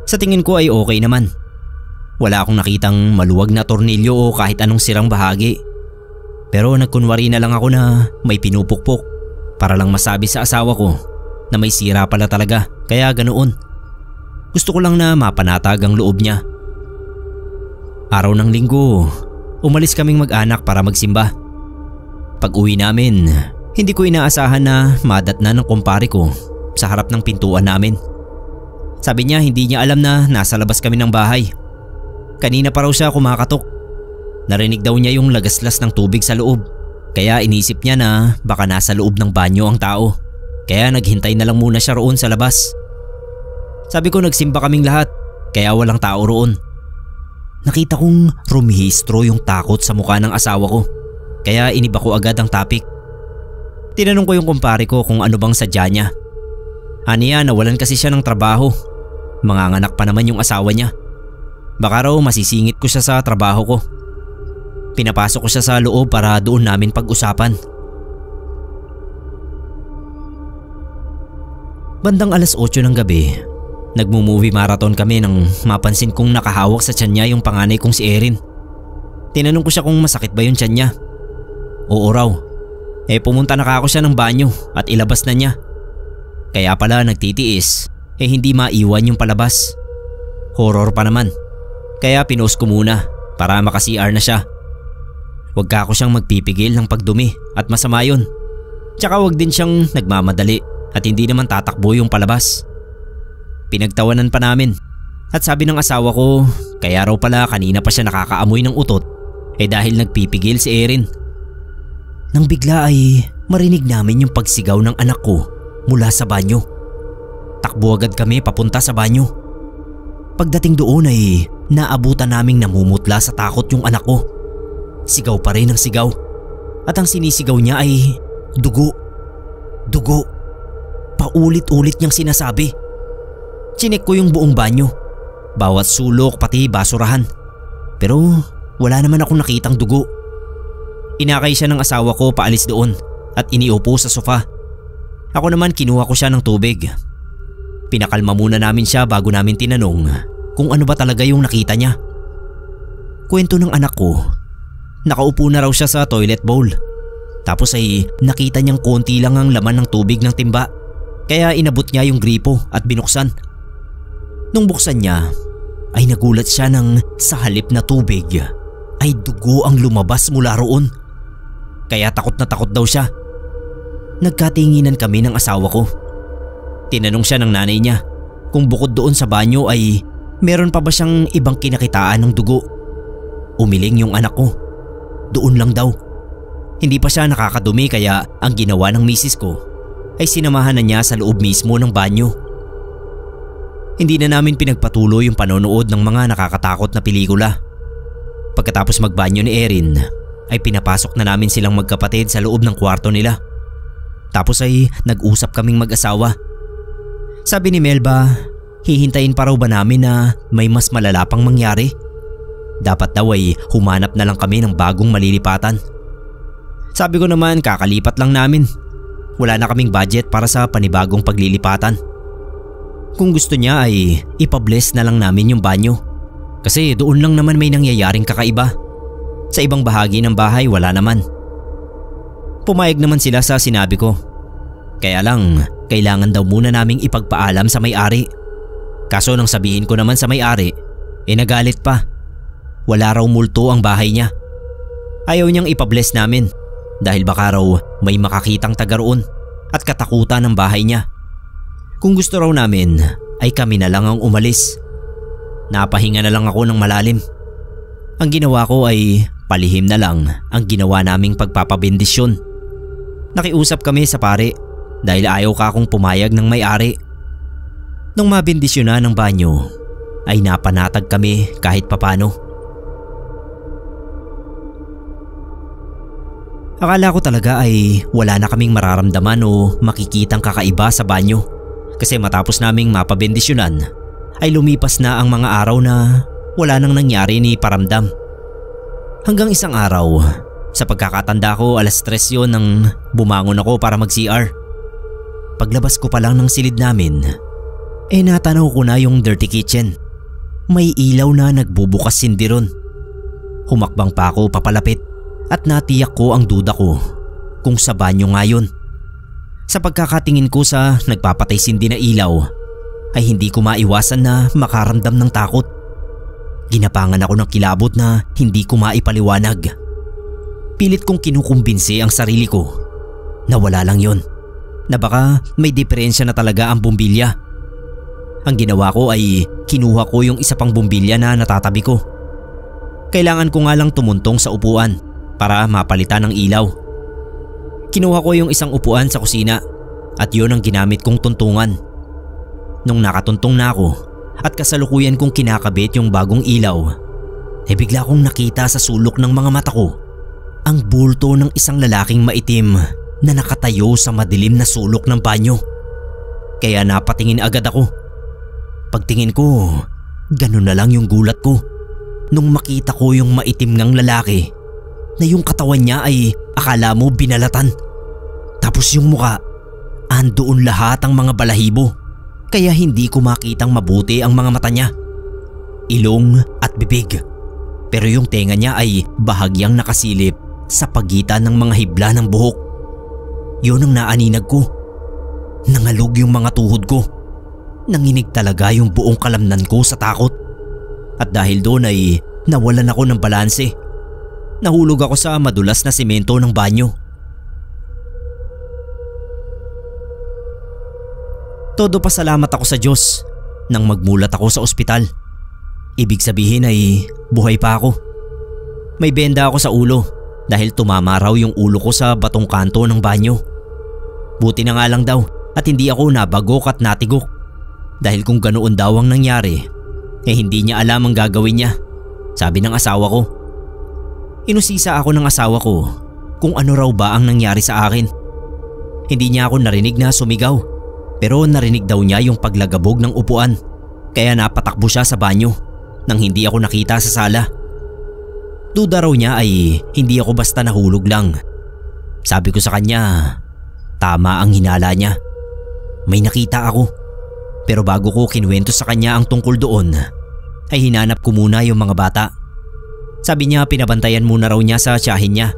S1: Sa tingin ko ay okay naman. Wala akong nakitang maluwag na tornilyo o kahit anong sirang bahagi. Pero nagkunwari na lang ako na may pinupukpok para lang masabi sa asawa ko na may sira pala talaga, kaya ganoon. Gusto ko lang na mapanatag ang loob niya. Araw ng linggo, umalis kaming mag-anak para magsimba. Pag uwi namin, hindi ko inaasahan na madatnan ng kumpare ko sa harap ng pintuan namin. Sabi niya hindi niya alam na nasa labas kami ng bahay. Kanina pa raw siya kumakatok. Narinig daw niya yung lagaslas ng tubig sa loob, kaya inisip niya na baka nasa loob ng banyo ang tao. Kaya naghintay na lang muna siya roon sa labas. Sabi ko nagsimba kaming lahat, kaya walang tao roon. Nakita kong rumihistro yung takot sa mukha ng asawa ko, kaya iniba ko agad ang topic. Tinanong ko yung kumpare ko kung ano bang sadya niya. Aniya nawalan kasi siya ng trabaho. Manganganak pa naman yung asawa niya. Baka raw masisingit ko siya sa trabaho ko. Pinapasok ko siya sa loob para doon namin pag-usapan. Bandang 8:00 ng gabi, nagmo-movie marathon kami nang mapansin kong nakahawak sa tiyan niya yung panganay kong si Erin. Tinanong ko siya kung masakit ba yung tiyan niya. Oo raw. Pumunta na ako siya ng banyo at ilabas na niya. Kaya pala nagtitiis, hindi maiwan yung palabas. Horror pa naman. Kaya pinost ko muna para maka-CR na siya. Huwag ka ako siyang magpipigil ng pagdumi at masama yun. Tsaka huwag din siyang nagmamadali at hindi naman tatakbo yung palabas. Pinagtawanan pa namin at sabi ng asawa ko kaya raw pala kanina pa siya nakakaamoy ng utot dahil nagpipigil si Erin. Nang bigla ay marinig namin yung pagsigaw ng anak ko mula sa banyo. Takbo agad kami papunta sa banyo. Pagdating doon ay naabutan naming namumutla sa takot yung anak ko. Sigaw pa rin ang sigaw at ang sinisigaw niya ay dugo. Dugo. Paulit-ulit niyang sinasabi. Chinek ko yung buong banyo, bawat sulok pati basurahan. Pero wala naman akong nakitang dugo. Inakay siya ng asawa ko paalis doon at iniupo sa sofa. Ako naman kinuha ko siya ng tubig. Pinakalma muna namin siya bago namin tinanong kung ano ba talaga yung nakita niya. Kwento ng anak ko, nakaupo na raw siya sa toilet bowl. Tapos ay nakita niyang konti lang ang laman ng tubig ng timba. Kaya inabot niya yung gripo at binuksan. Nung buksan niya ay nagulat siya nang sa halip na tubig ay dugo ang lumabas mula roon. Kaya takot na takot daw siya. Nagkatinginan kami ng asawa ko. Tinanong siya ng nanay niya kung bukod doon sa banyo ay meron pa ba siyang ibang kinakitaan ng dugo. Umiling yung anak ko. Doon lang daw. Hindi pa siya nakakadumi kaya ang ginawa ng misis ko ay sinamahan na niya sa loob mismo ng banyo. Hindi na namin pinagpatuloy yung panonood ng mga nakakatakot na pelikula. Pagkatapos magbanyo ni Erin ay pinapasok na namin silang magkapatid sa loob ng kwarto nila. Tapos ay nag-usap kaming mag-asawa. Sabi ni Melba, hihintayin pa raw ba namin na may mas malala pang mangyari? Dapat daw ay humanap na lang kami ng bagong malilipatan. Sabi ko naman kakalipat lang namin. Wala na kaming budget para sa panibagong paglilipatan. Kung gusto niya ay ipabless na lang namin yung banyo. Kasi doon lang naman may nangyayaring kakaiba. Sa ibang bahagi ng bahay wala naman. Pumayag naman sila sa sinabi ko. Kaya lang kailangan daw muna naming ipagpaalam sa may-ari. Kaso nang sabihin ko naman sa may-ari, nagalit pa. Wala raw multo ang bahay niya. Ayaw niyang ipabless namin dahil baka raw may makakitang taga roon at katakutan ng bahay niya. Kung gusto raw namin ay kami na lang ang umalis. Napahinga na lang ako ng malalim. Ang ginawa ko ay palihim na lang ang ginawa naming pagpapabendisyon. Nakiusap kami sa pare dahil ayaw ka akong pumayag ng may-ari. Nung mabendisyon na ng banyo ay napanatag kami kahit papano. Akala ko talaga ay wala na kaming mararamdaman o makikitang kakaiba sa banyo kasi matapos naming mapabendisyonan ay lumipas na ang mga araw na wala nang nangyari ni paramdam. Hanggang isang araw, sa pagkakatanda ko 3:00 yun nang bumangon ako para mag-CR. Paglabas ko pa lang ng silid namin, natanaw ko na yung dirty kitchen. May ilaw na nagbubukas sindiron. Humakbang pa ako papalapit at natiyak ko ang duda ko kung sa banyo nga yun. Sa pagkakatingin ko sa nagpapatay sindi na ilaw ay hindi ko maiwasan na makaramdam ng takot. Ginapangan ako ng kilabot na hindi ko maipaliwanag. Pilit kong kinukumbinsi ang sarili ko na wala lang yon, na baka may diferensya na talaga ang bumbilya. Ang ginawa ko ay kinuha ko yung isa pang bumbilya na natatabi ko. Kailangan ko nga lang tumuntong sa upuan para mapalitan ng ilaw. Kinuha ko yung isang upuan sa kusina at yun ang ginamit kong tuntungan. Nung nakatuntong na ako at kasalukuyan kong kinakabit yung bagong ilaw, ay bigla kong nakita sa sulok ng mga mata ko ang bulto ng isang lalaking maitim na nakatayo sa madilim na sulok ng banyo. Kaya napatingin agad ako. Pagtingin ko, ganun na lang yung gulat ko nung makita ko yung maitim ngang lalaki na yung katawan niya ay akala mo binalatan. Tapos yung muka, andoon lahat ang mga balahibo. Kaya hindi ko makitang mabuti ang mga mata niya, ilong at bibig. Pero yung tenga niya ay bahagyang nakasilip sa pagitan ng mga hibla ng buhok. Yun ang naaninag ko. Nangalog yung mga tuhod ko. Nanginig talaga yung buong kalamnan ko sa takot. At dahil doon ay nawalan ako ng balanse. Nahulog ako sa madulas na semento ng banyo. Todo pasalamat ako sa Diyos nang magmulat ako sa ospital. Ibig sabihin ay buhay pa ako. May benda ako sa ulo dahil tumama raw yung ulo ko sa batong kanto ng banyo. Buti na nga lang daw at hindi ako nabagok at natigok. Dahil kung ganoon daw ang nangyari, hindi niya alam ang gagawin niya, sabi ng asawa ko. Inusisa ako ng asawa ko kung ano raw ba ang nangyari sa akin. Hindi niya ako narinig na sumigaw. Pero narinig daw niya yung paglagabog ng upuan, kaya napatakbo siya sa banyo nang hindi ako nakita sa sala. Duda raw niya ay hindi ako basta nahulog lang. Sabi ko sa kanya, tama ang hinala niya. May nakita ako. Pero bago ko kinuwento sa kanya ang tungkol doon, ay hinanap ko muna yung mga bata. Sabi niya pinabantayan muna raw niya sa tiyahin niya.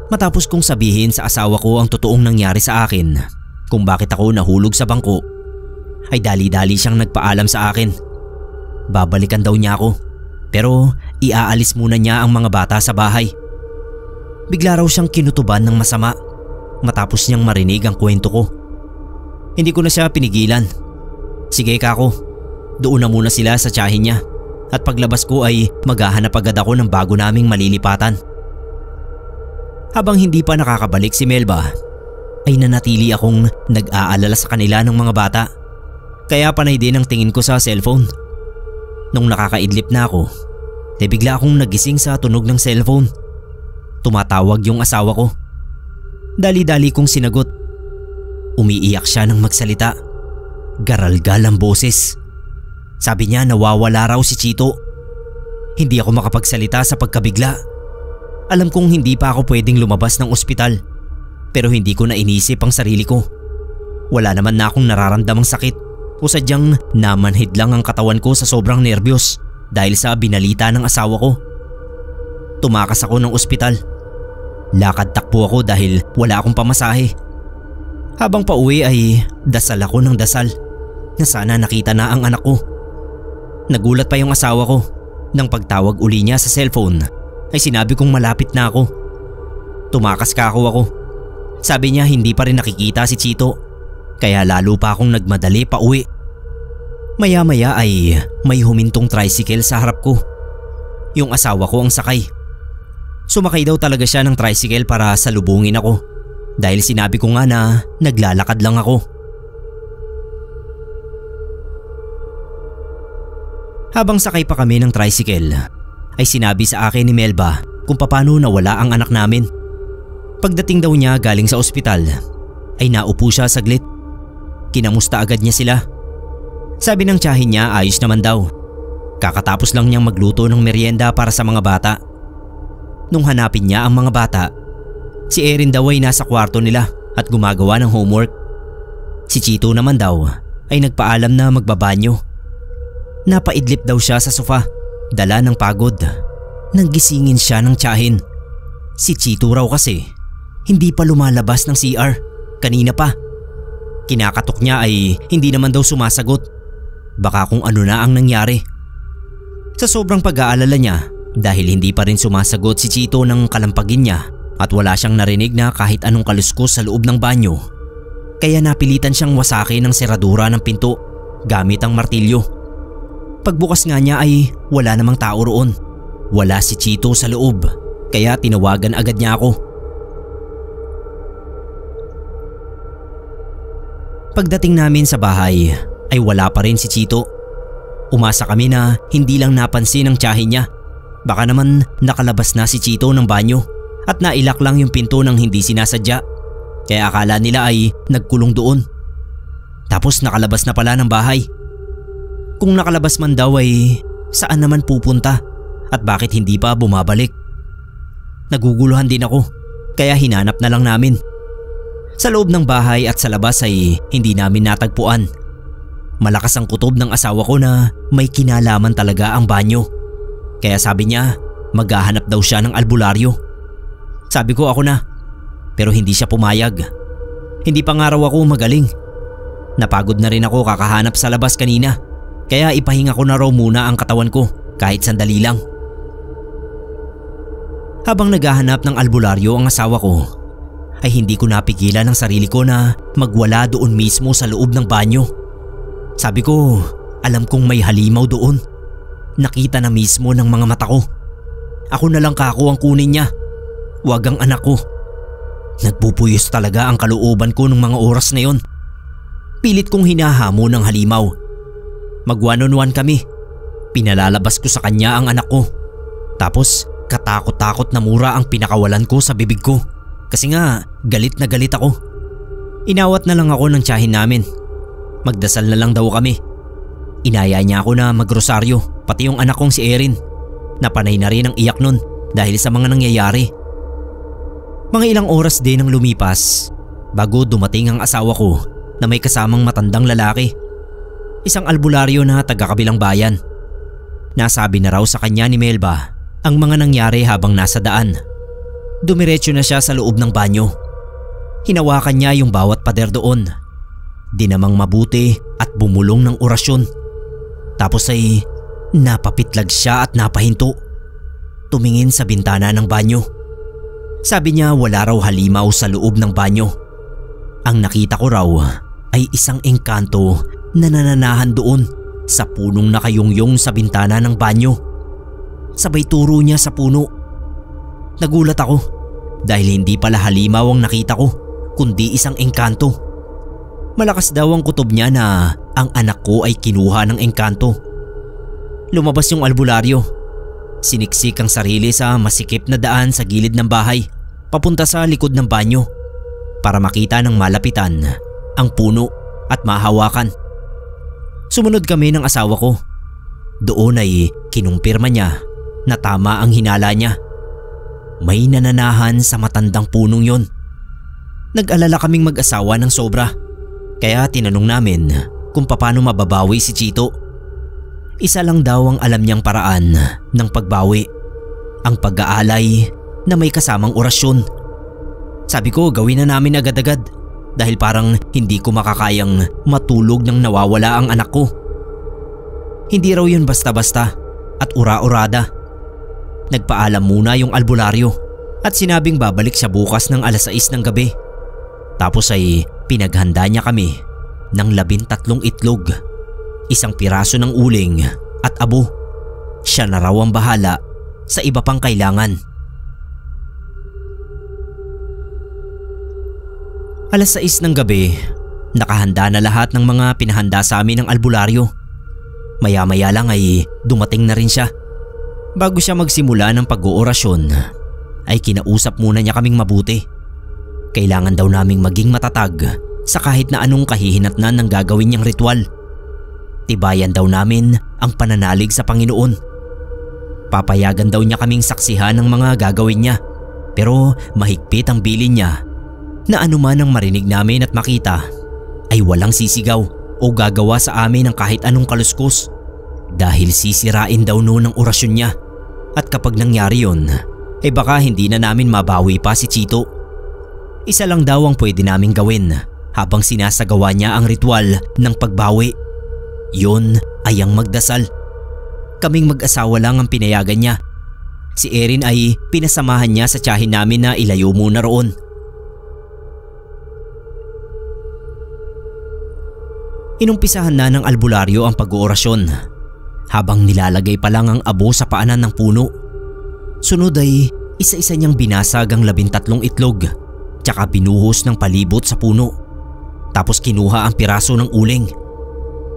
S1: Matapos kong sabihin sa asawa ko ang totoong nangyari sa akin, kung bakit ako nahulog sa bangko, ay dali-dali siyang nagpaalam sa akin. Babalikan daw niya ako, pero iaalis muna niya ang mga bata sa bahay. Bigla raw siyang kinutuban ng masama matapos niyang marinig ang kwento ko. Hindi ko na siya pinigilan. Sige kako, doon na muna sila sa tiyahin niya at paglabas ko ay maghahanap agad ako ng bago naming malilipatan. Habang hindi pa nakakabalik si Melba, ay nanatili akong nag-aalala sa kanila ng mga bata. Kaya panay din ang tingin ko sa cellphone. Nung nakakaidlip na ako, bigla akong nagising sa tunog ng cellphone. Tumatawag yung asawa ko. Dali-dali kong sinagot. Umiiyak siya nang magsalita. Garalgal ang boses. Sabi niya nawawala raw si Chito. Hindi ako makapagsalita sa pagkabigla. Alam kong hindi pa ako pwedeng lumabas ng ospital. Pero hindi ko na inisip ang sarili ko. Wala naman na akong nararamdamang sakit o sadyang namanhid lang ang katawan ko sa sobrang nerbiyos dahil sa binalita ng asawa ko. Tumakas ako ng ospital. Lakad takbo ako dahil wala akong pamasahe. Habang pauwi ay dasal ako ng dasal na sana nakita na ang anak ko. Nagulat pa yung asawa ko nang pagtawag uli niya sa cellphone ay sinabi kong malapit na ako. Tumakas ako. Sabi niya hindi pa rin nakikita si Chito, kaya lalo pa akong nagmadali pa uwi. Maya-maya ay may humintong tricycle sa harap ko. Yung asawa ko ang sakay. Sumakay daw talaga siya ng tricycle para salubungin ako dahil sinabi ko nga na naglalakad lang ako. Habang sakay pa kami ng tricycle ay sinabi sa akin ni Melba kung paano nawala ang anak namin. Pagdating daw niya galing sa ospital ay naupo siya saglit. Kinamusta agad niya sila. Sabi ng tiyahin niya ayos naman daw. Kakatapos lang niyang magluto ng merienda para sa mga bata. Nung hanapin niya ang mga bata, si Erin daw ay nasa kwarto nila at gumagawa ng homework. Si Chito naman daw ay nagpaalam na magbabanyo. Napaidlip daw siya sa sofa, dala ng pagod. Nanggisingin siya ng tiyahin. Si Chito raw kasi hindi pa lumalabas ng CR, kanina pa. Kinakatok niya ay hindi naman daw sumasagot. Baka kung ano na ang nangyari. Sa sobrang pag-aalala niya dahil hindi pa rin sumasagot si Chito ng kalampagin niya at wala siyang narinig na kahit anong kaluskos sa loob ng banyo, kaya napilitan siyang wasakin ng seradura ng pinto gamit ang martilyo. Pagbukas nga niya ay wala namang tao roon. Wala si Chito sa loob, kaya tinawagan agad niya ako. Pagdating namin sa bahay ay wala pa rin si Chito. Umasa kami na hindi lang napansin ng tiyahin niya. Baka naman nakalabas na si Chito ng banyo at nailak lang yung pinto ng hindi sinasadya. Kaya akala nila ay nagkulong doon. Tapos nakalabas na pala ng bahay. Kung nakalabas man daw ay saan naman pupunta at bakit hindi pa bumabalik? Naguguluhan din ako kaya hinanap na lang namin. Sa loob ng bahay at sa labas ay hindi namin natagpuan. Malakas ang kutob ng asawa ko na may kinalaman talaga ang banyo. Kaya sabi niya maghahanap daw siya ng albularyo. Sabi ko ako na, pero hindi siya pumayag. Hindi pa nga raw ako magaling. Napagod na rin ako kakahanap sa labas kanina, kaya ipahinga ko na raw muna ang katawan ko kahit sandali lang. Habang naghahanap ng albularyo ang asawa ko, ay hindi ko napigilan ang sarili ko na magwala doon mismo sa loob ng banyo. Sabi ko, alam kong may halimaw doon. Nakita na mismo ng mga mata ko. Ako na lang kako ang kunin niya. Wag ang anak ko. Nagpupuyos talaga ang kalooban ko ng mga oras na yon. Pilit kong hinahamo ng halimaw. Mag-one-on-one kami. Pinalalabas ko sa kanya ang anak ko. Tapos katakot-takot na mura ang pinakawalan ko sa bibig ko. Kasi nga galit na galit ako. Inawat na lang ako ng tiyahin namin. Magdasal na lang daw kami. Inaya niya ako na magrosaryo, pati yung anak kong si Erin. Napanay na rin ang iyak nun dahil sa mga nangyayari. Mga ilang oras din ang lumipas bago dumating ang asawa ko na may kasamang matandang lalaki. Isang albularyo na taga-kabilang bayan. Nasabi na raw sa kanya ni Melba ang mga nangyari habang nasa daan. Dumiretso na siya sa loob ng banyo. Hinawakan niya yung bawat pader doon. Dinamang mabuti at bumulong ng orasyon. Tapos ay napapitlag siya at napahinto. Tumingin sa bintana ng banyo. Sabi niya wala raw halimaw sa loob ng banyo. Ang nakita ko raw ay isang engkanto na nananahan doon sa punong nakayungyong sa bintana ng banyo. Sabay turo niya sa puno. Nagulat ako dahil hindi pala halimaw ang nakita ko kundi isang engkanto. Malakas daw ang kutob niya na ang anak ko ay kinuha ng engkanto. Lumabas yung albularyo. Siniksik ang sarili sa masikip na daan sa gilid ng bahay papunta sa likod ng banyo para makita ng malapitan ang puno at mahawakan. Sumunod kami ng asawa ko. Doon ay kinumpirma niya na tama ang hinala niya. May nananahan sa matandang punong yon. Nag-alala kaming mag-asawa ng sobra. Kaya tinanong namin kung paano mababawi si Chito. Isa lang daw ang alam niyang paraan ng pagbawi. Ang pag-aalay na may kasamang orasyon. Sabi ko gawin na namin agad-agad dahil parang hindi ko makakayang matulog nang nawawala ang anak ko. Hindi raw yun basta-basta at ura-urada. Nagpaalam muna yung albularyo at sinabing babalik siya bukas ng 6:00 ng gabi. Tapos ay pinaghanda niya kami ng 13 itlog, 1 piraso ng uling at abo. Siya na raw ang bahala sa iba pang kailangan. 6:00 ng gabi, nakahanda na lahat ng mga pinahanda sa amin ng albularyo. Maya-maya lang ay dumating na rin siya. Bago siya magsimula ng pag-oorasyon, ay kinausap muna niya kaming mabuti. Kailangan daw naming maging matatag sa kahit na anong kahihinatnan ng gagawin niyang ritual. Tibayan daw namin ang pananalig sa Panginoon. Papayagan daw niya kaming saksihan ng mga gagawin niya, pero mahigpit ang bilin niya na anuman ang marinig namin at makita ay walang sisigaw o gagawa sa amin ng kahit anong kaluskos, dahil sisirain daw noon ang orasyon niya, at kapag nangyari yun ay baka hindi na namin mabawi pa si Chito. Isa lang daw ang pwede naming gawin habang sinasagawa niya ang ritual ng pagbawi. Yun ay ang magdasal. Kaming mag-asawa lang ang pinayagan niya. Si Erin ay pinasamahan niya sa tiyahin namin na ilayo muna roon. Inumpisahan na ng albularyo ang pag-oorasyon habang nilalagay pa lang ang abo sa paanan ng puno. Sunod ay isa-isa niyang binasag ang 13 itlog tsaka binuhos ng palibot sa puno. Tapos kinuha ang piraso ng uling.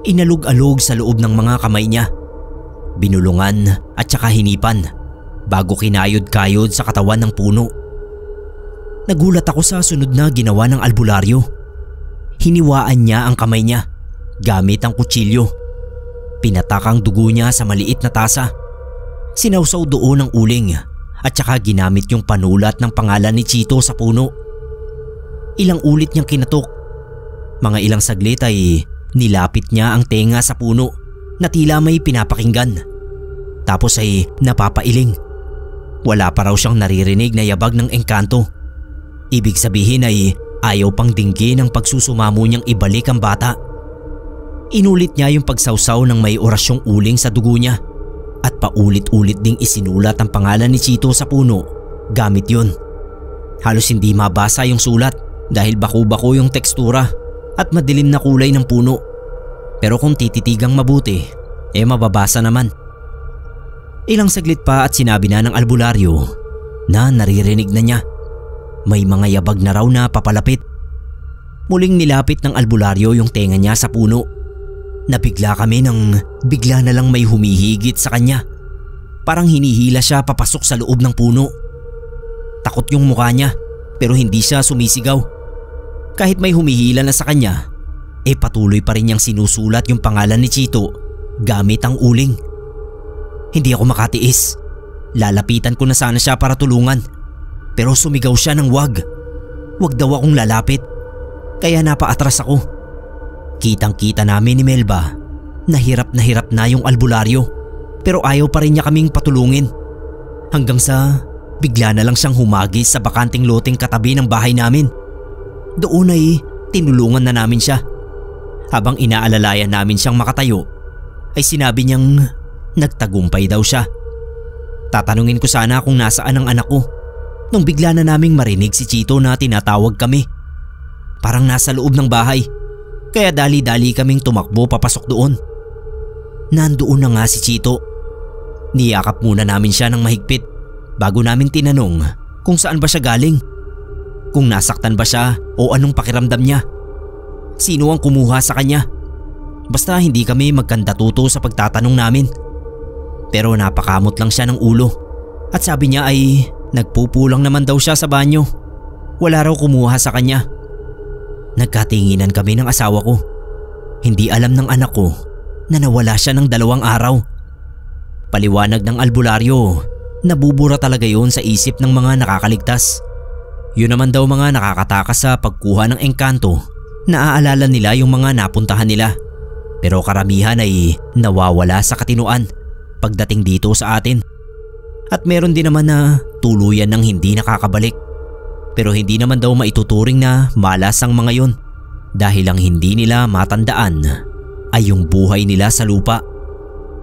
S1: Inalog-alog sa loob ng mga kamay niya. Binulungan at tsaka hinipan bago kinayod-kayod sa katawan ng puno. Nagulat ako sa sunod na ginawa ng albularyo. Hiniwaan niya ang kamay niya gamit ang kutsilyo. Pinatak ang dugo niya sa maliit na tasa. Sinawsaw doon ang uling at saka ginamit yung panulat ng pangalan ni Chito sa puno. Ilang ulit niyang kinatok. Mga ilang saglit ay nilapit niya ang tenga sa puno na tila may pinapakinggan. Tapos ay napapailing. Wala pa raw siyang naririnig na yabag ng engkanto. Ibig sabihin ay ayaw pang dinggin ang pagsusumamo niyang ibalik ang bata. Inulit niya yung pagsawsaw ng may orasyong uling sa dugo niya at paulit-ulit ding isinulat ang pangalan ni Chito sa puno gamit yun. Halos hindi mabasa yung sulat dahil bako-bako yung tekstura at madilim na kulay ng puno. Pero kung tititigang mabuti, mababasa naman. Ilang saglit pa at sinabi na ng albularyo na naririnig na niya. May mga yabag na raw na papalapit. Muling nilapit ng albularyo yung tenga niya sa puno. Nabigla kami nang bigla na lang may humihigit sa kanya. Parang hinihila siya papasok sa loob ng puno. Takot yung mukha niya pero hindi siya sumisigaw. Kahit may humihila na sa kanya, patuloy pa rin niyang sinusulat yung pangalan ni Chito gamit ang uling. Hindi ako makatiis. Lalapitan ko na sana siya para tulungan, pero sumigaw siya ng wag. Wag daw akong lalapit. Kaya napaatras ako. Kitang-kita namin ni Melba na hirap na yung albularyo, pero ayaw pa rin niya kaming patulungin. Hanggang sa bigla na lang siyang humagis sa bakanting loteng katabi ng bahay namin. Doon ay tinulungan na namin siya. Habang inaalalayan namin siyang makatayo, ay sinabi niyang nagtagumpay daw siya. Tatanungin ko sana kung nasaan ang anak ko nung bigla na naming marinig si Chito na tinatawag kami. Parang nasa loob ng bahay, kaya dali-dali kaming tumakbo papasok doon. Nandoon na nga si Chito. Niyakap muna namin siya ng mahigpit bago namin tinanong kung saan ba siya galing, kung nasaktan ba siya o anong pakiramdam niya. Sino ang kumuha sa kanya? Basta hindi kami magkandatuto sa pagtatanong namin. Pero napakamot lang siya ng ulo at sabi niya ay nagpupulang naman daw siya sa banyo. Wala raw kumuha sa kanya. Nagkatinginan kami ng asawa ko. Hindi alam ng anak ko na nawala siya ng 2 araw. Paliwanag ng albularyo, nabubura talaga yun sa isip ng mga nakakaligtas. Yun naman daw mga nakakatakas sa pagkuha ng engkanto. Naaalala nila yung mga napuntahan nila. Pero karamihan ay nawawala sa katinuan pagdating dito sa atin. At meron din naman na tuluyan ng hindi nakakabalik. Pero hindi naman daw maituturing na malas ang mga yon, dahil ang hindi nila matandaan ay yung buhay nila sa lupa.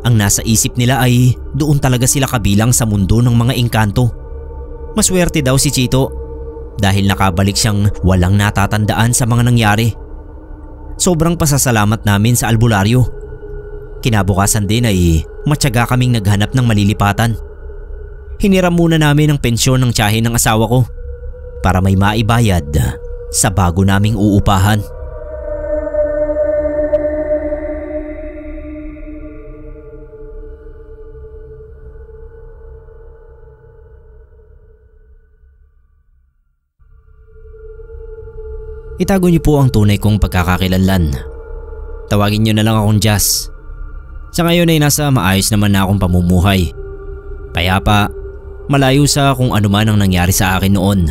S1: Ang nasa isip nila ay doon talaga sila kabilang sa mundo ng mga engkanto. Maswerte daw si Chito dahil nakabalik siyang walang natatandaan sa mga nangyari. Sobrang pasasalamat namin sa albularyo. Kinabukasan din ay matyaga kaming naghanap ng malilipatan. Hiniram muna namin ang pensyon ng tiyahin ng asawa ko para may maibayad sa bago naming uupahan. Itago niyo po ang tunay kong pagkakakilanlan. Tawagin niyo na lang akong Jazz. Sa ngayon ay nasa maayos naman na akong pamumuhay. Payapa, malayo sa kung ano man ang nangyari sa akin noon.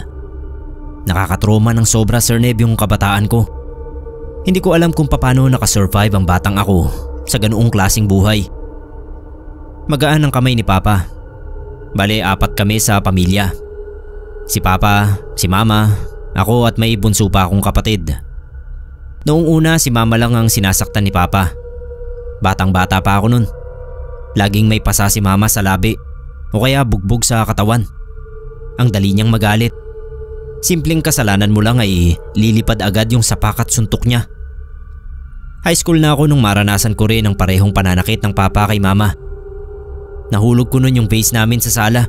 S1: Nakakatroma ng sobra, Sir Neb, yung kabataan ko. Hindi ko alam kung paano nakasurvive ang batang ako sa ganoong klaseng buhay. Magaan ang kamay ni Papa. Bale, 4 kami sa pamilya. Si Papa, si Mama, ako at may bunso pa akong kapatid. Noong una si Mama lang ang sinasaktan ni Papa. Batang bata pa ako nun. Laging may pasa si Mama sa labi o kaya bugbog sa katawan. Ang dali niyang magalit. Simpleng kasalanan mo lang ay lilipad agad yung sapak at suntok niya. High school na ako nung maranasan ko rin ang parehong pananakit ng Papa kay Mama. Nahulog ko nun yung face namin sa sala.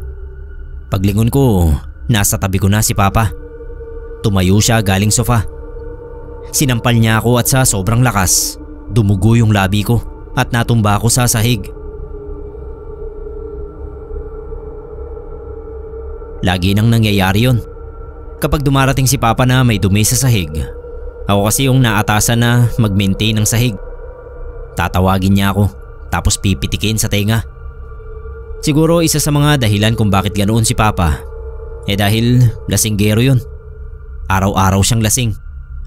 S1: Paglingon ko, nasa tabi ko na si Papa. Tumayo siya galing sofa. Sinampal niya ako at sa sobrang lakas, dumugo yung labi ko at natumba ako sa sahig. Lagi nang nangyayari yun. Kapag dumarating si Papa na may dumi sa sahig, ako kasi yung naatasan na mag-maintain ng sahig. Tatawagin niya ako tapos pipitikin sa tenga. Siguro isa sa mga dahilan kung bakit ganoon si Papa dahil lasinggero yun. Araw-araw siyang lasing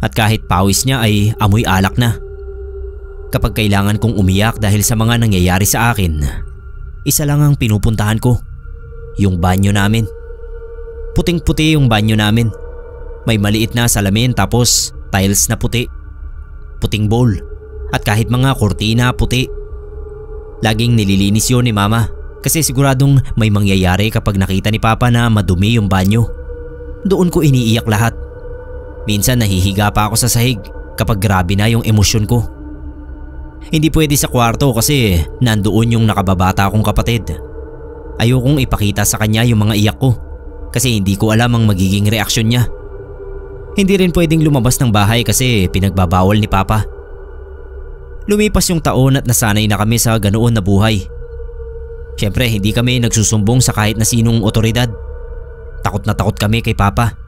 S1: at kahit pawis niya ay amoy alak na. Kapag kailangan kong umiyak dahil sa mga nangyayari sa akin, isa lang ang pinupuntahan ko, yung banyo namin. Puting-puti yung banyo namin. May maliit na salamin tapos tiles na puti. Puting bowl at kahit mga kurtina puti. Laging nililinis yun ni Mama kasi siguradong may mangyayari kapag nakita ni Papa na madumi yung banyo. Doon ko iniiyak lahat. Minsan nahihiga pa ako sa sahig kapag grabe na yung emosyon ko. Hindi pwede sa kwarto kasi nandoon yung nakababata kong kapatid. Ayokong ipakita sa kanya yung mga iyak ko kasi hindi ko alam ang magiging reaksyon niya. Hindi rin pwedeng lumabas ng bahay kasi pinagbabawal ni Papa. Lumipas yung taon at nasanay na kami sa ganoon na buhay. Siyempre hindi kami nagsusumbong sa kahit na sinong otoridad. Takot na takot kami kay Papa.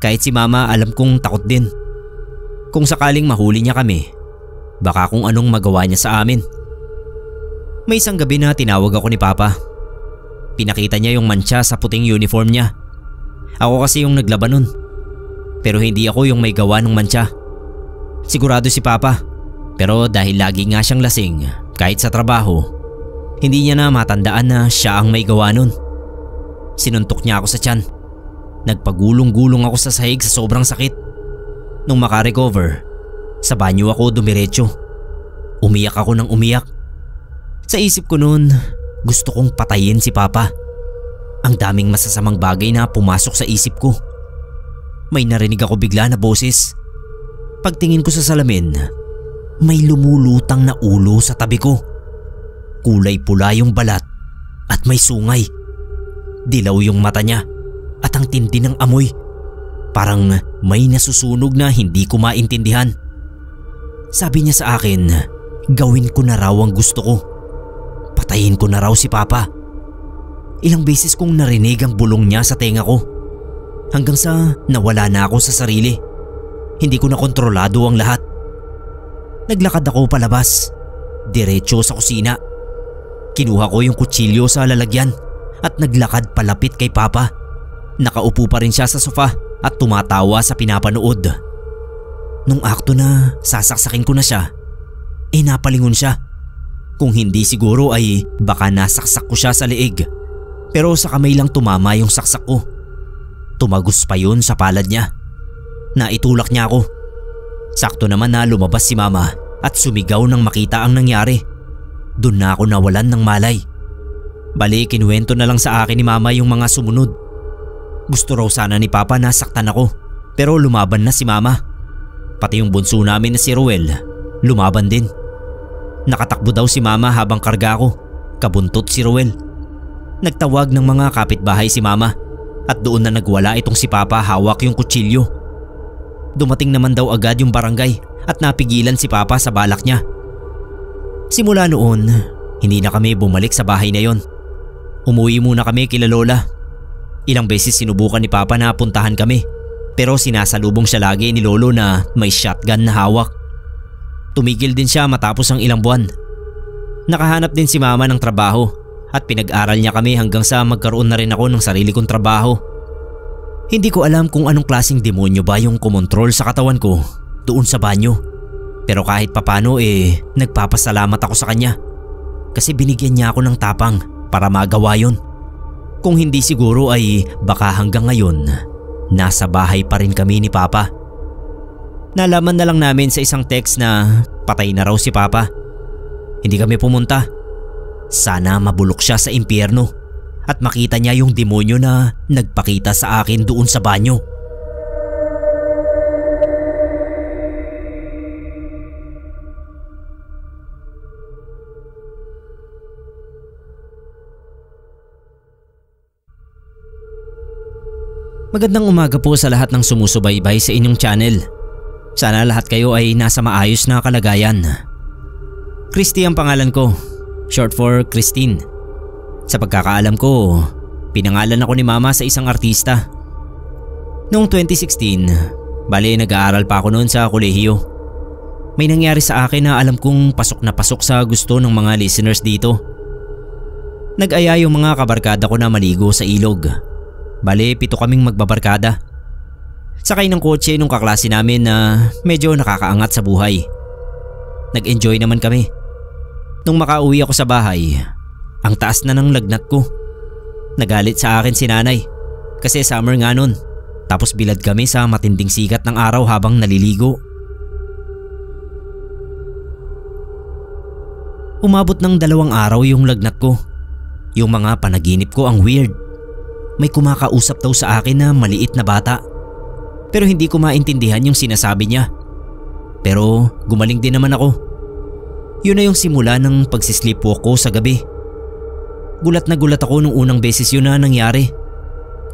S1: Kahit si Mama alam kong takot din. Kung sakaling mahuli niya kami, baka kung anong magawa niya sa amin. May isang gabi na tinawag ako ni Papa. Pinakita niya yung mantsa sa puting uniform niya. Ako kasi yung naglaban nun. Pero hindi ako yung may gawa ng mantsa. Sigurado si Papa. Pero dahil lagi nga siyang lasing kahit sa trabaho, hindi niya na matandaan na siya ang may gawa nun. Sinuntok niya ako sa tiyan. Nagpagulong-gulong ako sa sahig sa sobrang sakit. Nung makarecover, sa banyo ako dumiretso. Umiyak ako ng umiyak. Sa isip ko noon, gusto kong patayin si Papa. Ang daming masasamang bagay na pumasok sa isip ko. May narinig ako bigla na boses. Pagtingin ko sa salamin, may lumulutang na ulo sa tabi ko. Kulay pula yung balat at may sungay. Dilaw yung mata niya at ang tindi ng amoy. Parang may nasusunog na hindi ko maintindihan. Sabi niya sa akin, gawin ko na raw ang gusto ko. Patayin ko na raw si Papa. Ilang beses kong narinig ang bulong niya sa tenga ko. Hanggang sa nawala na ako sa sarili. Hindi ko na kontrolado ang lahat. Naglakad ako palabas, diretso sa kusina. Kinuha ko yung kutsilyo sa lalagyan at naglakad palapit kay Papa. Nakaupo pa rin siya sa sofa at tumatawa sa pinapanood. Nung akto na sasaksakin ko na siya, napalingon siya. Kung hindi siguro ay baka nasaksak ko siya sa leeg. Pero sa kamay lang tumama yung saksak ko. Tumagos pa yun sa palad niya. Naitulak niya ako. Sakto naman na lumabas si Mama at sumigaw nang makita ang nangyari. Doon na ako nawalan ng malay. Bali, kinuwento na lang sa akin ni Mama yung mga sumunod. Gusto raw sana ni Papa na saktan ako pero lumaban na si Mama. Pati yung bunso namin na si Ruel, lumaban din. Nakatakbo daw si Mama habang karga ko, kabuntot si Ruel. Nagtawag ng mga kapitbahay si Mama at doon na nagwala itong si Papa hawak yung kutsilyo. Dumating naman daw agad yung barangay at napigilan si Papa sa balak niya. Simula noon, hindi na kami bumalik sa bahay na yon. Umuwi muna kami kila Lola. Ilang beses sinubukan ni Papa na puntahan kami pero sinasalubong siya lagi ni Lolo na may shotgun na hawak. Tumigil din siya matapos ang ilang buwan. Nakahanap din si Mama ng trabaho at pinag-aral niya kami hanggang sa magkaroon na rin ako ng sarili kong trabaho. Hindi ko alam kung anong klaseng demonyo ba yung kumontrol sa katawan ko doon sa banyo. Pero kahit papano nagpapasalamat ako sa kanya kasi binigyan niya ako ng tapang para magawa yon. Kung hindi siguro ay baka hanggang ngayon nasa bahay pa rin kami ni Papa. Nalaman na lang namin sa isang text na patay na raw si Papa. Hindi kami pumunta. Sana mabulok siya sa impyerno at makita niya yung demonyo na nagpakita sa akin doon sa banyo. Magandang umaga po sa lahat ng sumusubaybay sa inyong channel. Sana lahat kayo ay nasa maayos na kalagayan. Christy ang pangalan ko, short for Christine. Sa pagkakaalam ko, pinangalan ako ni Mama sa isang artista. Noong 2016, bali nag-aaral pa ako noon sa kolehiyo. May nangyari sa akin na alam kong pasok na pasok sa gusto ng mga listeners dito. Nag-aya yung mga kabarkada ko na maligo sa ilog. Bale, 7 kaming magbabarkada. Sakay ng kotse nung kaklase namin na medyo nakakaangat sa buhay. Nag-enjoy naman kami. Nung makauwi ako sa bahay, ang taas na ng lagnat ko. Nagalit sa akin si nanay kasi summer nga nun. Tapos bilad kami sa matinding sikat ng araw habang naliligo. Umabot ng 2 araw yung lagnat ko. Yung mga panaginip ko ang weird. May kumakausap daw sa akin na maliit na bata. Pero hindi ko maintindihan yung sinasabi niya. Pero gumaling din naman ako. Yun na yung simula ng pagsisleepwalk ko sa gabi. Gulat na gulat ako nung unang beses yun na nangyari.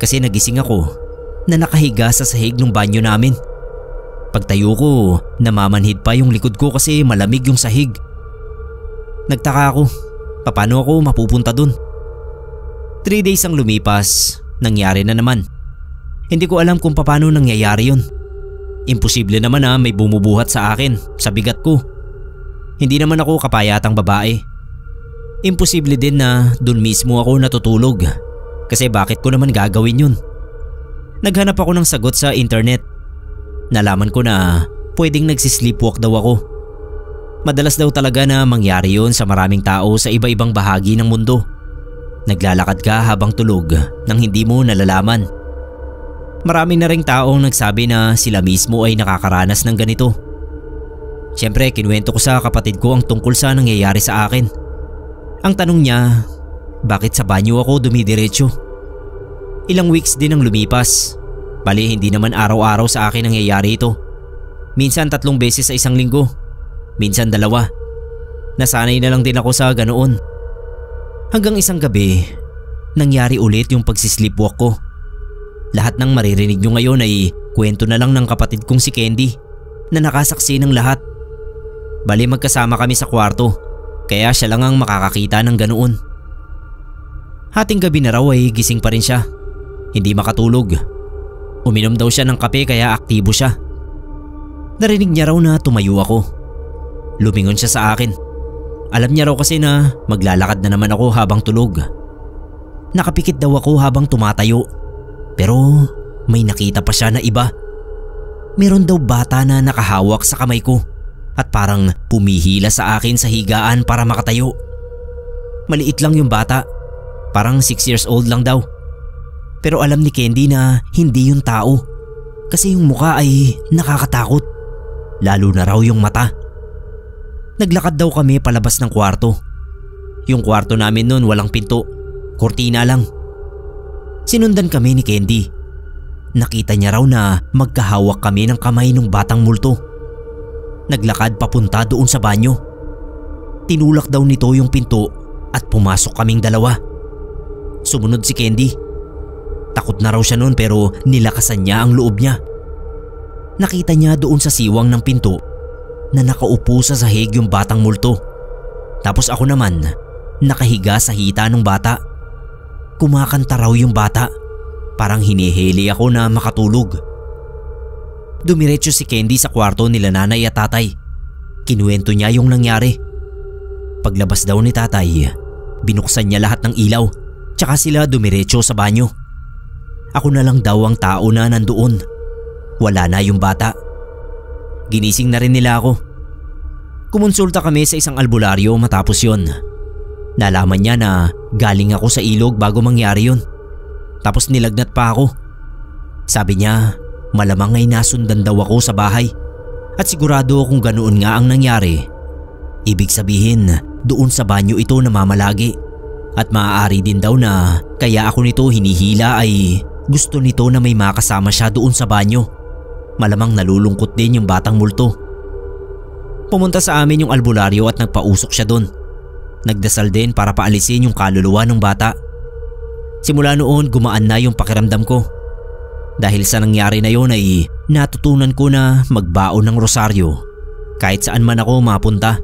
S1: Kasi nagising ako na nakahiga sa sahig ng banyo namin. Pagtayo ko, namamanhid pa yung likod ko kasi malamig yung sahig. Nagtaka ako, paano ako mapupunta dun? 3 days ang lumipas, nangyari na naman. Hindi ko alam kung paano nangyayari yun. Imposible naman na may bumubuhat sa akin sa bigat ko. Hindi naman ako kapayatang babae. Imposible din na dun mismo ako natutulog. Kasi bakit ko naman gagawin yun? Naghanap ako ng sagot sa internet. Nalaman ko na pwedeng nagsisleepwalk daw ako. Madalas daw talaga na mangyari yun sa maraming tao sa iba-ibang bahagi ng mundo. Naglalakad ka habang tulog nang hindi mo nalalaman. Marami na ring taong nagsabi na sila mismo ay nakakaranas ng ganito. Siyempre, kinuwento ko sa kapatid ko ang tungkol sa nangyayari sa akin. Ang tanong niya, bakit sa banyo ako dumidiretso? Ilang weeks din ang lumipas. Bali, hindi naman araw-araw sa akin nangyayari ito. Minsan 3 beses sa isang linggo. Minsan 2. Nasanay na lang din ako sa ganoon. Hanggang isang gabi, nangyari ulit yung pagsisleepwalk ko. Lahat ng maririnig nyo ngayon ay kwento na lang ng kapatid kong si Candy na nakasaksi ng lahat. Bali, magkasama kami sa kwarto, kaya siya lang ang makakakita ng ganoon. Hating gabi na raw ay gising pa rin siya. Hindi makatulog. Uminom daw siya ng kape kaya aktibo siya. Narinig niya raw na tumayo ako. Lumingon siya sa akin. Alam niya raw kasi na maglalakad na naman ako habang tulog. Nakapikit daw ako habang tumatayo. Pero may nakita pa siya na iba. Meron daw bata na nakahawak sa kamay ko at parang pumihila sa akin sa higaan para makatayo. Maliit lang yung bata. Parang 6 years old lang daw. Pero alam ni Candy na hindi yung tao. Kasi yung mukha ay nakakatakot. Lalo na raw yung mata. Naglakad daw kami palabas ng kwarto. Yung kwarto namin noon walang pinto, kurtina lang. Sinundan kami ni Candy nakita niya raw na magkahawak kami ng kamay ng batang multo. Naglakad papunta doon sa banyo. Tinulak daw nito yung pinto at pumasok kaming dalawa. Sumunod si Candy. Takot na raw siya noon pero nilakasan niya ang loob niya. Nakita niya doon sa siwang ng pinto na nakaupo sa sahig yung batang multo. Tapos ako naman nakahiga sa hita ng bata. Kumakanta raw yung bata. Parang hinihili ako na makatulog. Dumiretso si Candy sa kwarto nila nanay at tatay. Kinuwento niya yung nangyari. Paglabas daw ni tatay, binuksan niya lahat ng ilaw tsaka sila dumiretso sa banyo. Ako na lang daw ang tao na nandoon. Wala na yung bata. Ginising na rin nila ako. Kumonsulta kami sa isang albularyo matapos yon. Nalaman niya na galing ako sa ilog bago mangyari yun. Tapos nilagnat pa ako. Sabi niya malamang ay nasundan daw ako sa bahay. At sigurado kung ganoon nga ang nangyari, ibig sabihin doon sa banyo ito namamalagi. At maaari din daw na kaya ako nito hinihila ay gusto nito na may makasama siya doon sa banyo. Malamang nalulungkot din yung batang multo. Pumunta sa amin yung albularyo at nagpausok siya doon. Nagdasal din para paalisin yung kaluluwa ng bata. Simula noon gumaan na yung pakiramdam ko. Dahil sa nangyari na yon ay natutunan ko na magbaon ng rosaryo kahit saan man ako mapunta.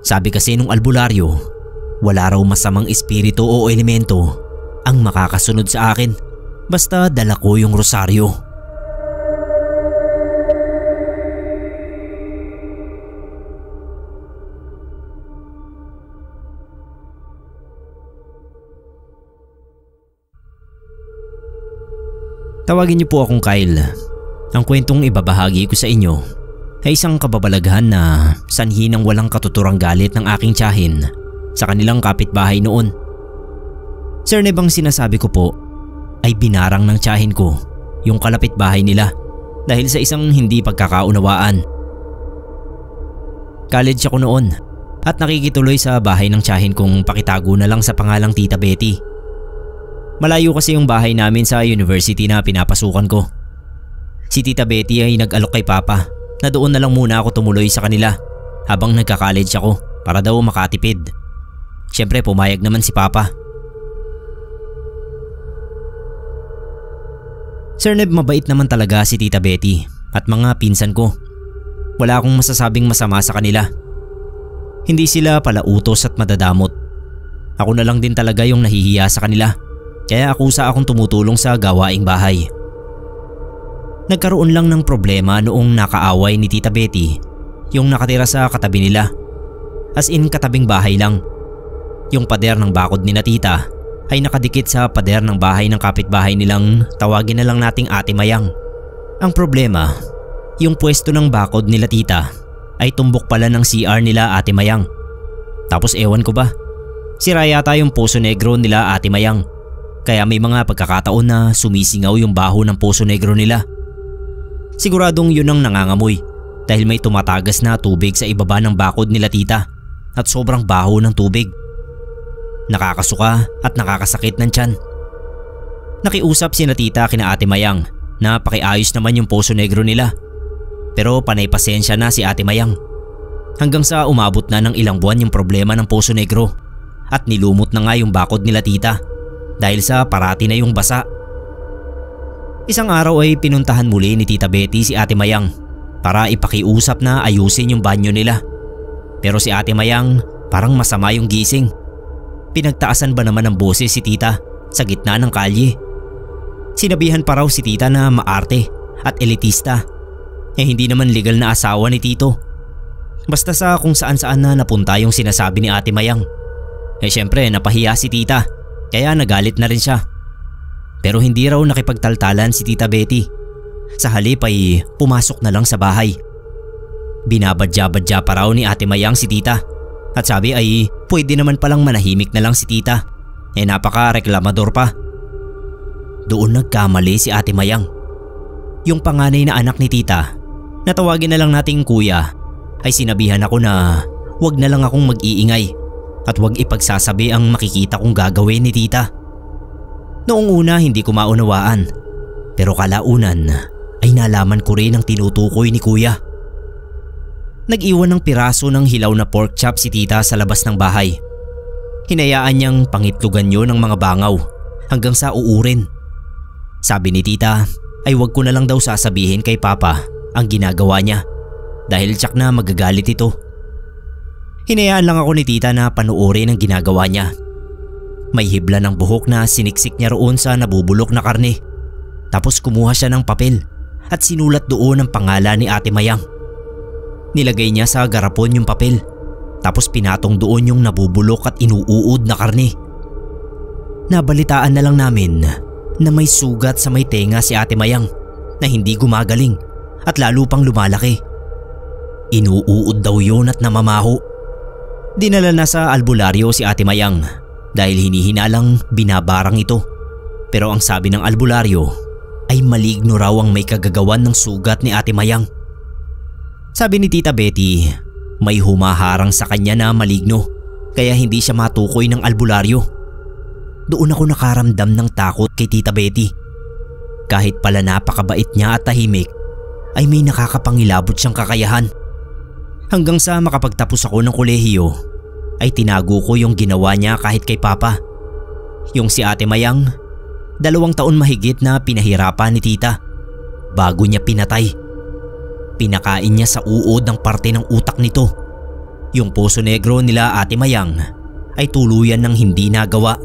S1: Sabi kasi nung albularyo, wala raw masamang espiritu o elemento ang makakasunod sa akin basta dala ko yung rosaryo. Tawagin niyo po akong Kyle. Ang kwentong ibabahagi ko sa inyo ay isang kababalaghan na sanhi ng walang katuturang galit ng aking tiyahin sa kanilang kapitbahay noon. Sir Neb, ang sinasabi ko po ay binarang ng tiyahin ko yung kalapitbahay nila dahil sa isang hindi pagkakaunawaan. College ako noon at nakikituloy sa bahay ng tiyahin kong pakitago na lang sa pangalang Tita Betty. Malayo kasi yung bahay namin sa university na pinapasukan ko. Si Tita Betty ay nag-alok kay Papa na doon na lang muna ako tumuloy sa kanila habang nagka-college ako para daw makatipid. Siyempre pumayag naman si Papa. Sir Neb, mabait naman talaga si Tita Betty at mga pinsan ko. Wala akong masasabing masama sa kanila. Hindi sila palautos at madadamot. Ako na lang din talaga yung nahihiya sa kanila. Kaya akusa akong tumutulong sa gawaing bahay. Nagkaroon lang ng problema noong nakaaway ni Tita Betty yung nakatira sa katabi nila. As in katabing bahay lang. Yung pader ng bakod ni na tita ay nakadikit sa pader ng bahay ng kapitbahay nilang tawagin na lang nating Ate Mayang. Ang problema, yung pwesto ng bakod nila tita ay tumbok pala ng CR nila Ate Mayang. Tapos ewan ko ba, sira yata yung Poso Negro nila Ate Mayang. Kaya may mga pagkakataon na sumisingaw yung baho ng Poso Negro nila. Siguradong yun ang nangangamoy dahil may tumatagas na tubig sa ibaba ng bakod nila tita at sobrang baho ng tubig. Nakakasuka at nakakasakit ng tiyan. Nakiusap sina tita kina Ate Mayang na pakiayos naman yung Poso Negro nila. Pero panay pasensya na si Ate Mayang. Hanggang sa umabot na ng ilang buwan yung problema ng Poso Negro at nilumot na nga yung bakod nila tita. Dahil sa parati na yung basa. Isang araw ay pinuntahan muli ni Tita Betty si Ate Mayang para ipakiusap na ayusin yung banyo nila. Pero si Ate Mayang parang masama yung gising. Pinagtaasan ba naman ng boses si tita sa gitna ng kalye? Sinabihan pa raw si tita na maarte at elitista. Hindi naman legal na asawa ni tito. Basta sa kung saan saan na napunta yung sinasabi ni Ate Mayang. Syempre napahiya si tita. Kaya nagalit na rin siya. Pero hindi raw nakipagtaltalan si Tita Betty. Sa halip ay pumasok na lang sa bahay. Binabadya-badya pa raw ni Ate Mayang si tita. At sabi ay pwede naman palang manahimik na lang si tita. Napaka-reklamador pa. Doon nagkamali si Ate Mayang. Yung panganay na anak ni tita, na tawagin na lang nating kuya, ay sinabihan ako na wag na lang akong mag-iingay. At huwag ipagsasabi ang makikita kong gagawin ni tita. Noong una hindi ko maunawaan. Pero kalaunan ay nalaman ko rin ang tinutukoy ni kuya. Nag-iwan ng piraso ng hilaw na pork chop si tita sa labas ng bahay. Hinayaan niyang pangitlugan yun ng mga bangaw hanggang sa uurin. Sabi ni tita ay wag ko na lang daw sasabihin kay papa ang ginagawa niya dahil tsak na magagalit ito. Hinayaan lang ako ni tita na panuorin ang ginagawa niya. May hibla ng buhok na siniksik niya roon sa nabubulok na karne. Tapos kumuha siya ng papel at sinulat doon ang pangalan ni Ate Mayang. Nilagay niya sa garapon yung papel tapos pinatong doon yung nabubulok at inuuod na karne. Nabalitaan na lang namin na may sugat sa may tenga si Ate Mayang na hindi gumagaling at lalo pang lumalaki. Inuuod daw yun at namamaho. Dinala na sa albularyo si Ate Mayang dahil hinihinalang binabarang ito. Pero ang sabi ng albularyo ay maligno raw ang may kagagawan ng sugat ni Ate Mayang. Sabi ni Tita Betty, may humaharang sa kanya na maligno kaya hindi siya matukoy ng albularyo. Doon ako nakaramdam ng takot kay Tita Betty. Kahit pala napakabait niya at tahimik, ay may nakakapangilabot siyang kakayahan. Hanggang sa makapagtapos ako ng kolehiyo, ay tinago ko yung ginawa niya kahit kay Papa. Yung si Ate Mayang, 2 taon mahigit na pinahirapan ni tita bago niya pinatay. Pinakain niya sa uod ng parte ng utak nito. Yung puso negro nila Ate Mayang ay tuluyan ng hindi nagawa.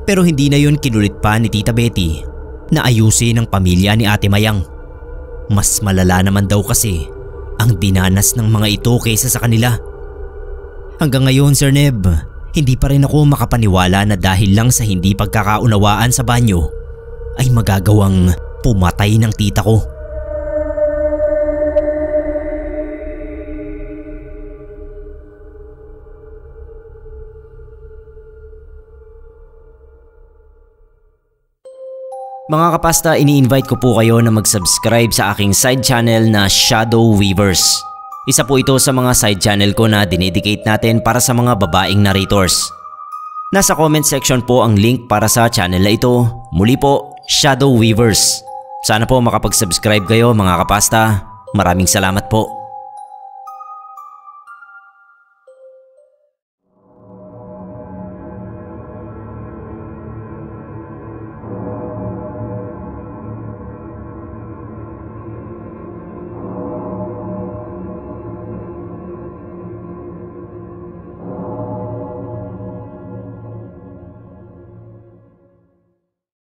S1: Pero hindi na yun kinulit pa ni Tita Betty na ayusin ang pamilya ni Ate Mayang. Mas malala naman daw kasi ang dinanas ng mga ito kaysa sa kanila. Hanggang ngayon, Sir Neb, hindi pa rin ako makapaniwala na dahil lang sa hindi pagkakaunawaan sa banyo ay magagawang pumatay ng tita ko. Mga kapasta, ini-invite ko po kayo na mag-subscribe sa aking side channel na Shadow Weavers. Isa po ito sa mga side channel ko na dinedicate natin para sa mga babaeng narrators. Nasa comment section po ang link para sa channel na ito. Muli po, Shadow Weavers. Sana po makapag-subscribe kayo mga kapasta. Maraming salamat po.